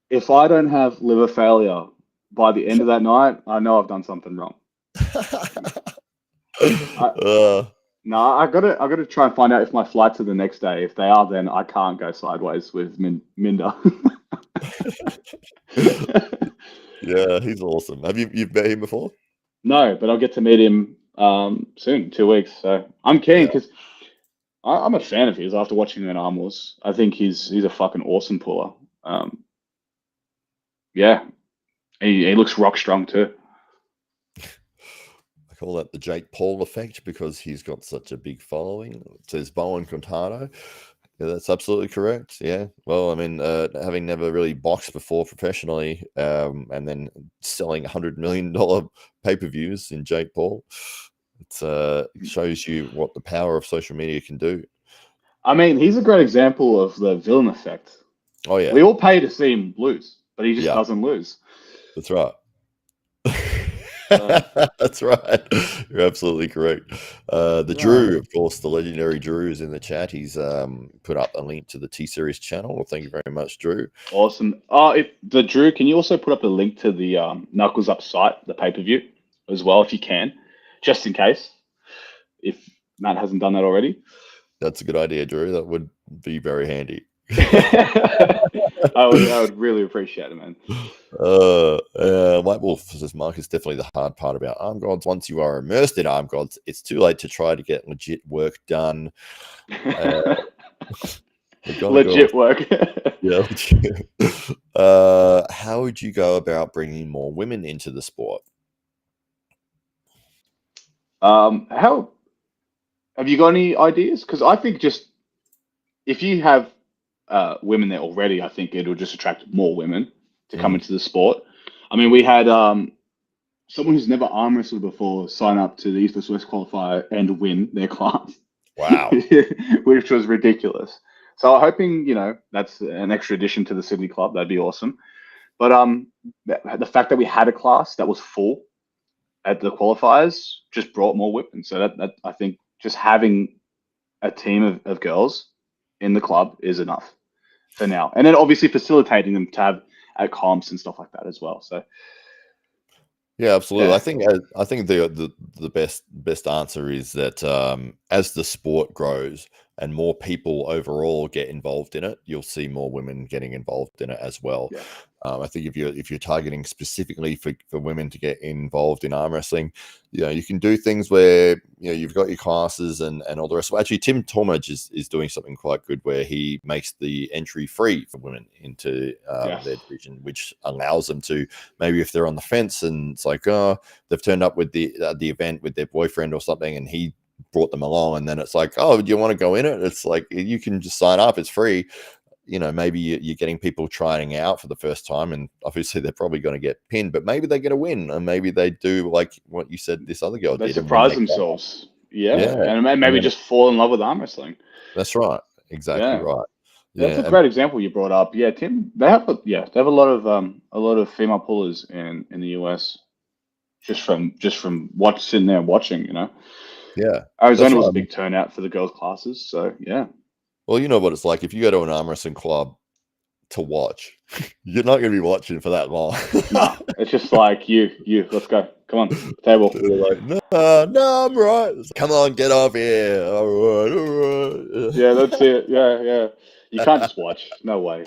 if I don't have liver failure by the end of that night, I know I've done something wrong. I gotta try and find out if my flights are the next day. If they are, then I can't go sideways with Minda. Yeah, he's awesome. Have you've met him before? No, but I'll get to meet him soon, 2 weeks. So I'm keen Yeah, because I'm a fan of his after watching him in Arm Wars. I think he's a fucking awesome puller. Um, yeah, he looks rock strong too. I call that the Jake Paul effect because he's got such a big following. It says Bowen Quintana. Yeah, that's absolutely correct. Yeah. Well, I mean, having never really boxed before professionally, and then selling $100 million pay-per-views in Jake Paul, it shows you what the power of social media can do. I mean, he's a great example of the villain effect. Oh yeah, We all pay to see him lose, but he just yeah, doesn't lose. that's right. So That's right. You're absolutely correct. The yeah, Drew, of course, the legendary Drew is in the chat. He's put up a link to the T Series channel. Well, thank you very much, Drew. awesome. If the Drew, can you also put up a link to the Knuckles Up site, the pay-per-view, as well, if you can, just in case, if Matt hasn't done that already. That's a good idea, Drew. That would be very handy. I would really appreciate it, man. White Wolf says, Mark, is definitely the hard part about Arm Gods. Once you are immersed in Arm Gods, it's too late to try to get legit work done. Legit work. Yeah. How would you go about bringing more women into the sport? How have you got any ideas? Because I think just if you have women there already, I think it'll just attract more women to come into the sport. I mean, we had someone who's never arm wrestled before sign up to the East vs West qualifier and win their class. Wow. Which was ridiculous. So I'm hoping, that's an extra addition to the Sydney club. That'd be awesome. But the fact that we had a class that was full at the qualifiers just brought more women. So that I think just having a team of girls in the club is enough for now. And then obviously facilitating them to have at comps and stuff like that as well. So yeah, absolutely. yeah. I think the best answer is that as the sport grows and more people overall get involved in it, you'll see more women getting involved in it as well. Yeah. I think if you're targeting specifically for women to get involved in arm wrestling, you can do things where you've got your classes and all the rest. Well, actually, Tim Tormage is doing something quite good where he makes the entry free for women into their division, which allows them to, maybe if they're on the fence and it's like, oh, they've turned up with the event with their boyfriend or something, and he brought them along, and then it's like, oh, do you want to go in it? It's like, you can just sign up, it's free. Maybe you're getting people trying out for the first time, and obviously they're probably going to get pinned, but maybe they get a win, and maybe they do like what you said this other girl They did. surprise themselves. Yeah. And maybe just fall in love with arm wrestling. That's right. Exactly right. Yeah. That's a great example you brought up. Yeah, Tim. They have a lot of female pullers in the US. Just from sitting there watching, Yeah. Arizona was a big turnout for the girls' classes, so yeah. Well, you know what it's like if you go to an arm wrestling club to watch. You're not going to be watching for that long. Nah, it's just like you. Let's go. Come on, table. They're like, no, I'm right. Come on, get off here. All right. Yeah, that's it. Yeah. You can't just watch. No way.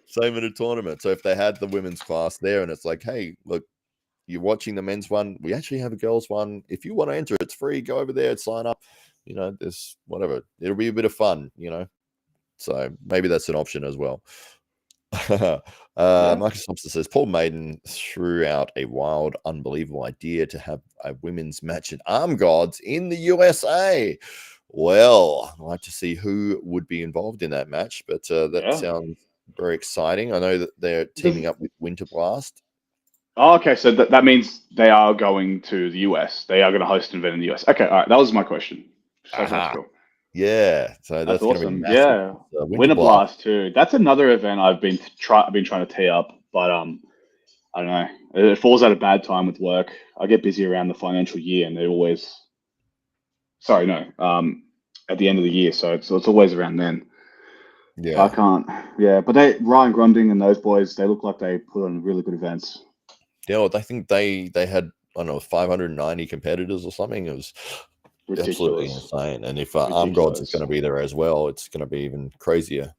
Same in a tournament. So if they had the women's class there, and it's like, hey, look, you're watching the men's one. We actually have a girls one. If you want to enter, it's free. Go over there and sign up. There's whatever. It'll be a bit of fun. So maybe that's an option as well. Marcus Thompson says Paul Maiden threw out a wild, unbelievable idea to have a women's match at Arm Gods in the USA. Well, I'd like to see who would be involved in that match, but that sounds very exciting. I know that they're teaming up with Winter Blast. Oh, okay, so that means they are going to the US. They are going to host an event in the US. Okay, all right, that was my question. So that's cool. Yeah, so that's awesome. Yeah, Winter Blast too. That's another event I've been trying to tee up, but I don't know. It falls at a bad time with work. I get busy around the financial year, and at the end of the year, so it's always around then. Yeah, I can't. Yeah, but Ryan Grunding and those boys, they look like they put on really good events. Yeah, well, I think they had, I don't know, 590 competitors or something. It was ridiculous. Absolutely insane. And if Arm Gods is going to be there as well, it's going to be even crazier.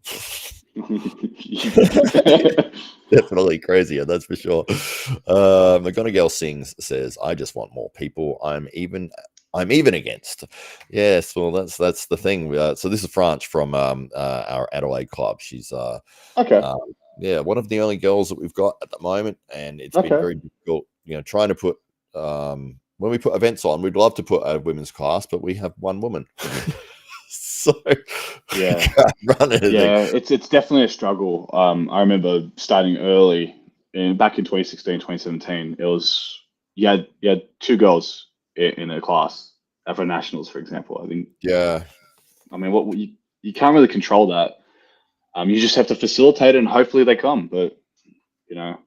Definitely crazier, that's for sure. McGonagall says, "I just want more people. I'm even against." Yes, well, that's the thing. So this is France from our Adelaide club. She's Okay. uh, yeah, one of the only girls that we've got at the moment, and it's been Okay. very difficult. Trying to put when we put events on, we'd love to put a women's class, but we have one woman, so we Yeah. can't run anything. Yeah, it's definitely a struggle. I remember starting early back in 2016, 2017. It was you had two girls in a class for nationals, for example. Yeah, I mean, what you can't really control that. You just have to facilitate it, and hopefully they come. But you know,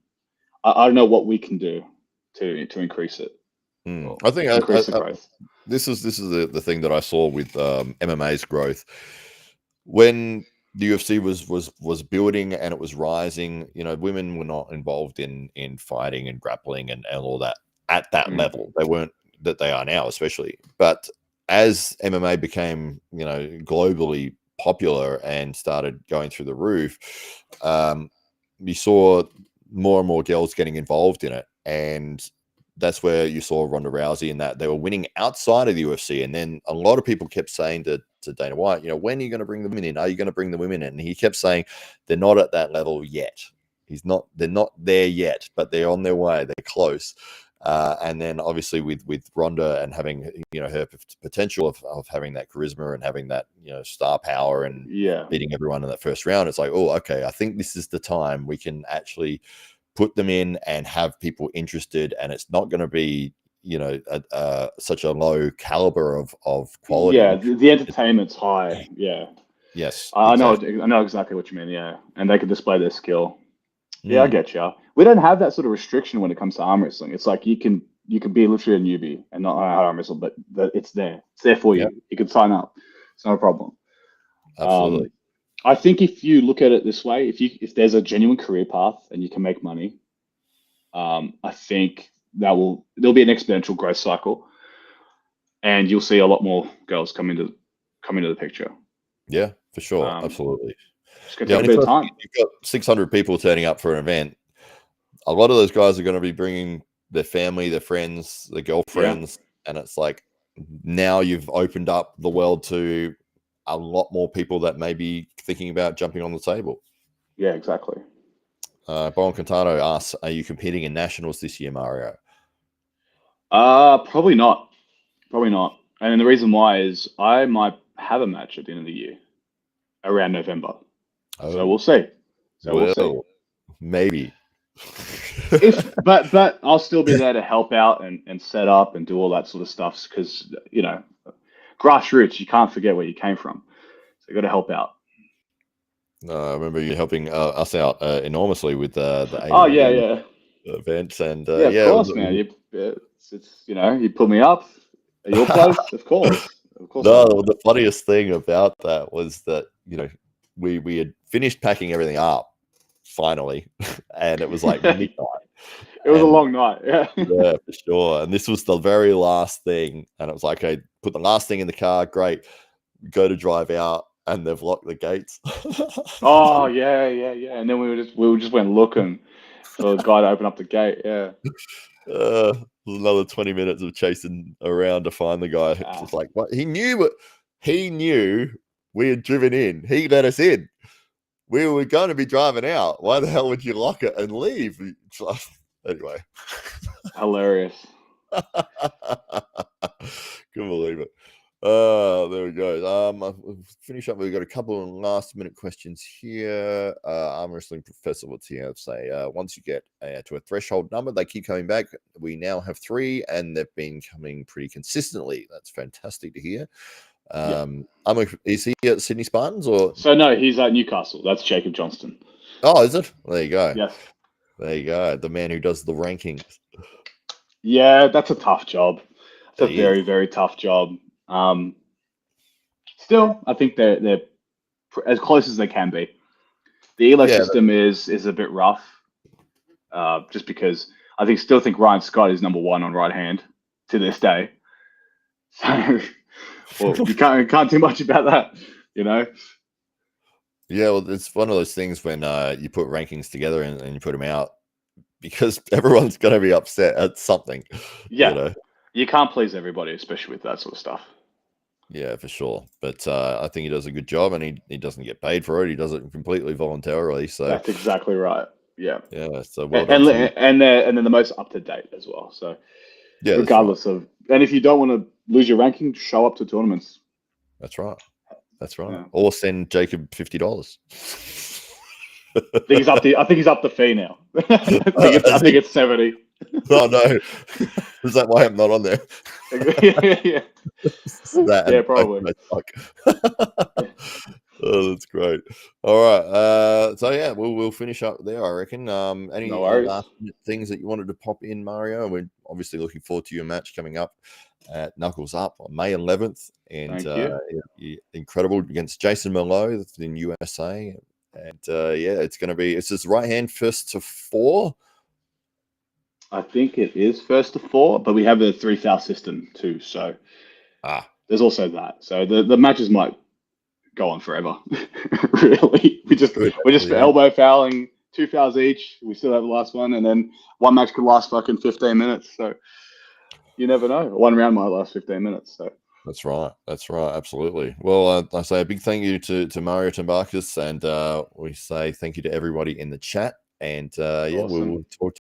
I don't know what we can do to increase it or I think increase the growth. this is the thing that I saw with MMA's growth when the UFC was building and it was rising. Women were not involved in fighting and grappling and all that at that Mm. level. They weren't that they are now, especially. But as MMA became globally popular and started going through the roof, you saw more and more girls getting involved in it, and that's where you saw Ronda Rousey and that they were winning outside of the UFC. And then a lot of people kept saying to Dana White, when are you going to bring the women in? Are you going to bring the women in? And he kept saying they're not at that level yet. They're not there yet, but they're on their way. They're close. And then obviously with Ronda and having her potential of having that charisma and having that star power and Yeah. beating everyone in that first round, it's like, oh, okay, I think this is the time we can actually put them in and have people interested, and it's not going to be such a low caliber of quality. Yeah, the entertainment's high. Yeah. Yes, I know, exactly. I know exactly what you mean. Yeah, and they can display their skill. Yeah, I Mm, get you. We don't have that sort of restriction when it comes to arm wrestling. It's like you can be literally a newbie and not know how to arm wrestle, but it's there. It's there for yeah, you. You can sign up. It's not a problem. absolutely. I think if you look at it this way, if there's a genuine career path and you can make money, I think there'll be an exponential growth cycle, and you'll see a lot more girls come into the picture. Yeah, for sure, Um, absolutely. just gonna Yeah, take a and if bit of time. you've got 600 people turning up for an event, a lot of those guys are going to be bringing their family, their friends, their Yeah, girlfriends, and it's like now you've opened up the world to a lot more people that may be thinking about jumping on the table. yeah, exactly. Bon Cantano asks, "Are you competing in nationals this year, Mario?" Probably not. Probably not. And the reason why is I might have a match at the end of the year, around November. So Oh, we'll see. So we'll see. well, maybe. But I'll still be there to help out and set up and do all that sort of stuff because grassroots, you can't forget where you came from. So you got to help out. I remember you helping us out enormously with the Oh yeah, AEW yeah, events, and yeah. Of yeah, course, man. It's you put me up at your place. Of course I no, will. the funniest thing about that was that we had finished packing everything up finally, and it was like midnight, It was a and long night. Yeah. yeah, for sure. And this was the very last thing, and it was like, okay, put the last thing in the car. Great, go to drive out, and they've locked the gates. Oh yeah, yeah, yeah. And then we just went looking for the guy to open up the gate. Yeah. Another 20 minutes of chasing around to find the guy. It's Ah, just like, what? He knew we had driven in. He let us in. We were going to be driving out. Why the hell would you lock it and leave? Anyway. hilarious. Couldn't believe it. There we go. I'll finish up. We've got a couple of last minute questions here. Arm wrestling professor, what's he have to say? Once you get to a threshold number, they keep coming back. We now have 3, and they've been coming pretty consistently. That's fantastic to hear. Yeah. Is he at Sydney Spartans or? So no, he's at Newcastle. That's Jacob Johnston. Oh, is it? There you go. Yes. There you go. The man who does the rankings. Yeah, that's a tough job. It's a That is. very, very tough job. Still, I think they're as close as they can be. The Elo Yeah. system is a bit rough, just because I still think Ryan Scott is number 1 on right hand to this day. So, well, you can't do much about that, you know. Yeah, well, it's one of those things when you put rankings together and you put them out because everyone's going to be upset at something, you Yeah, know. you can't please everybody, especially with that sort of stuff. Yeah, for sure. But I think he does a good job, and he doesn't get paid for it. He does it completely voluntarily. So That's exactly right. Yeah, yeah, so well and done and to you. they're the most up to date as well. So Yeah, that's right. regardless of, and if you don't want to lose your ranking, show up to tournaments. That's right. That's right. Yeah. Or send Jacob $50. I think he's up the. I think he's up the fee now. I think it's. I Has think he? it's 70. Oh no! Is that why I'm not on there? Yeah, That yeah, and probably. I suck. Oh, that's great. All right. So yeah, we'll finish up there, I reckon. No Any worries. last minute things that you wanted to pop in, Mario? We're obviously looking forward to your match coming up at Knuckles Up on May 11th, and Thank you. incredible against Jason Merlot in USA. And yeah, it's his right hand first to 4. I think it is first to 4, but we have a 3 foul system too, so Ah, there's also that. So the matches might go on forever. Really, good. we're just Actually, yeah. elbow fouling, 2 fouls each. We still have the last one, and then one match could last fucking 15 minutes. So you never know. One round might last 15 minutes. So That's right. That's right. Absolutely. Well, I say a big thank you to Mario Tambakis, and we say thank you to everybody in the chat. And yeah, we awesome. will talk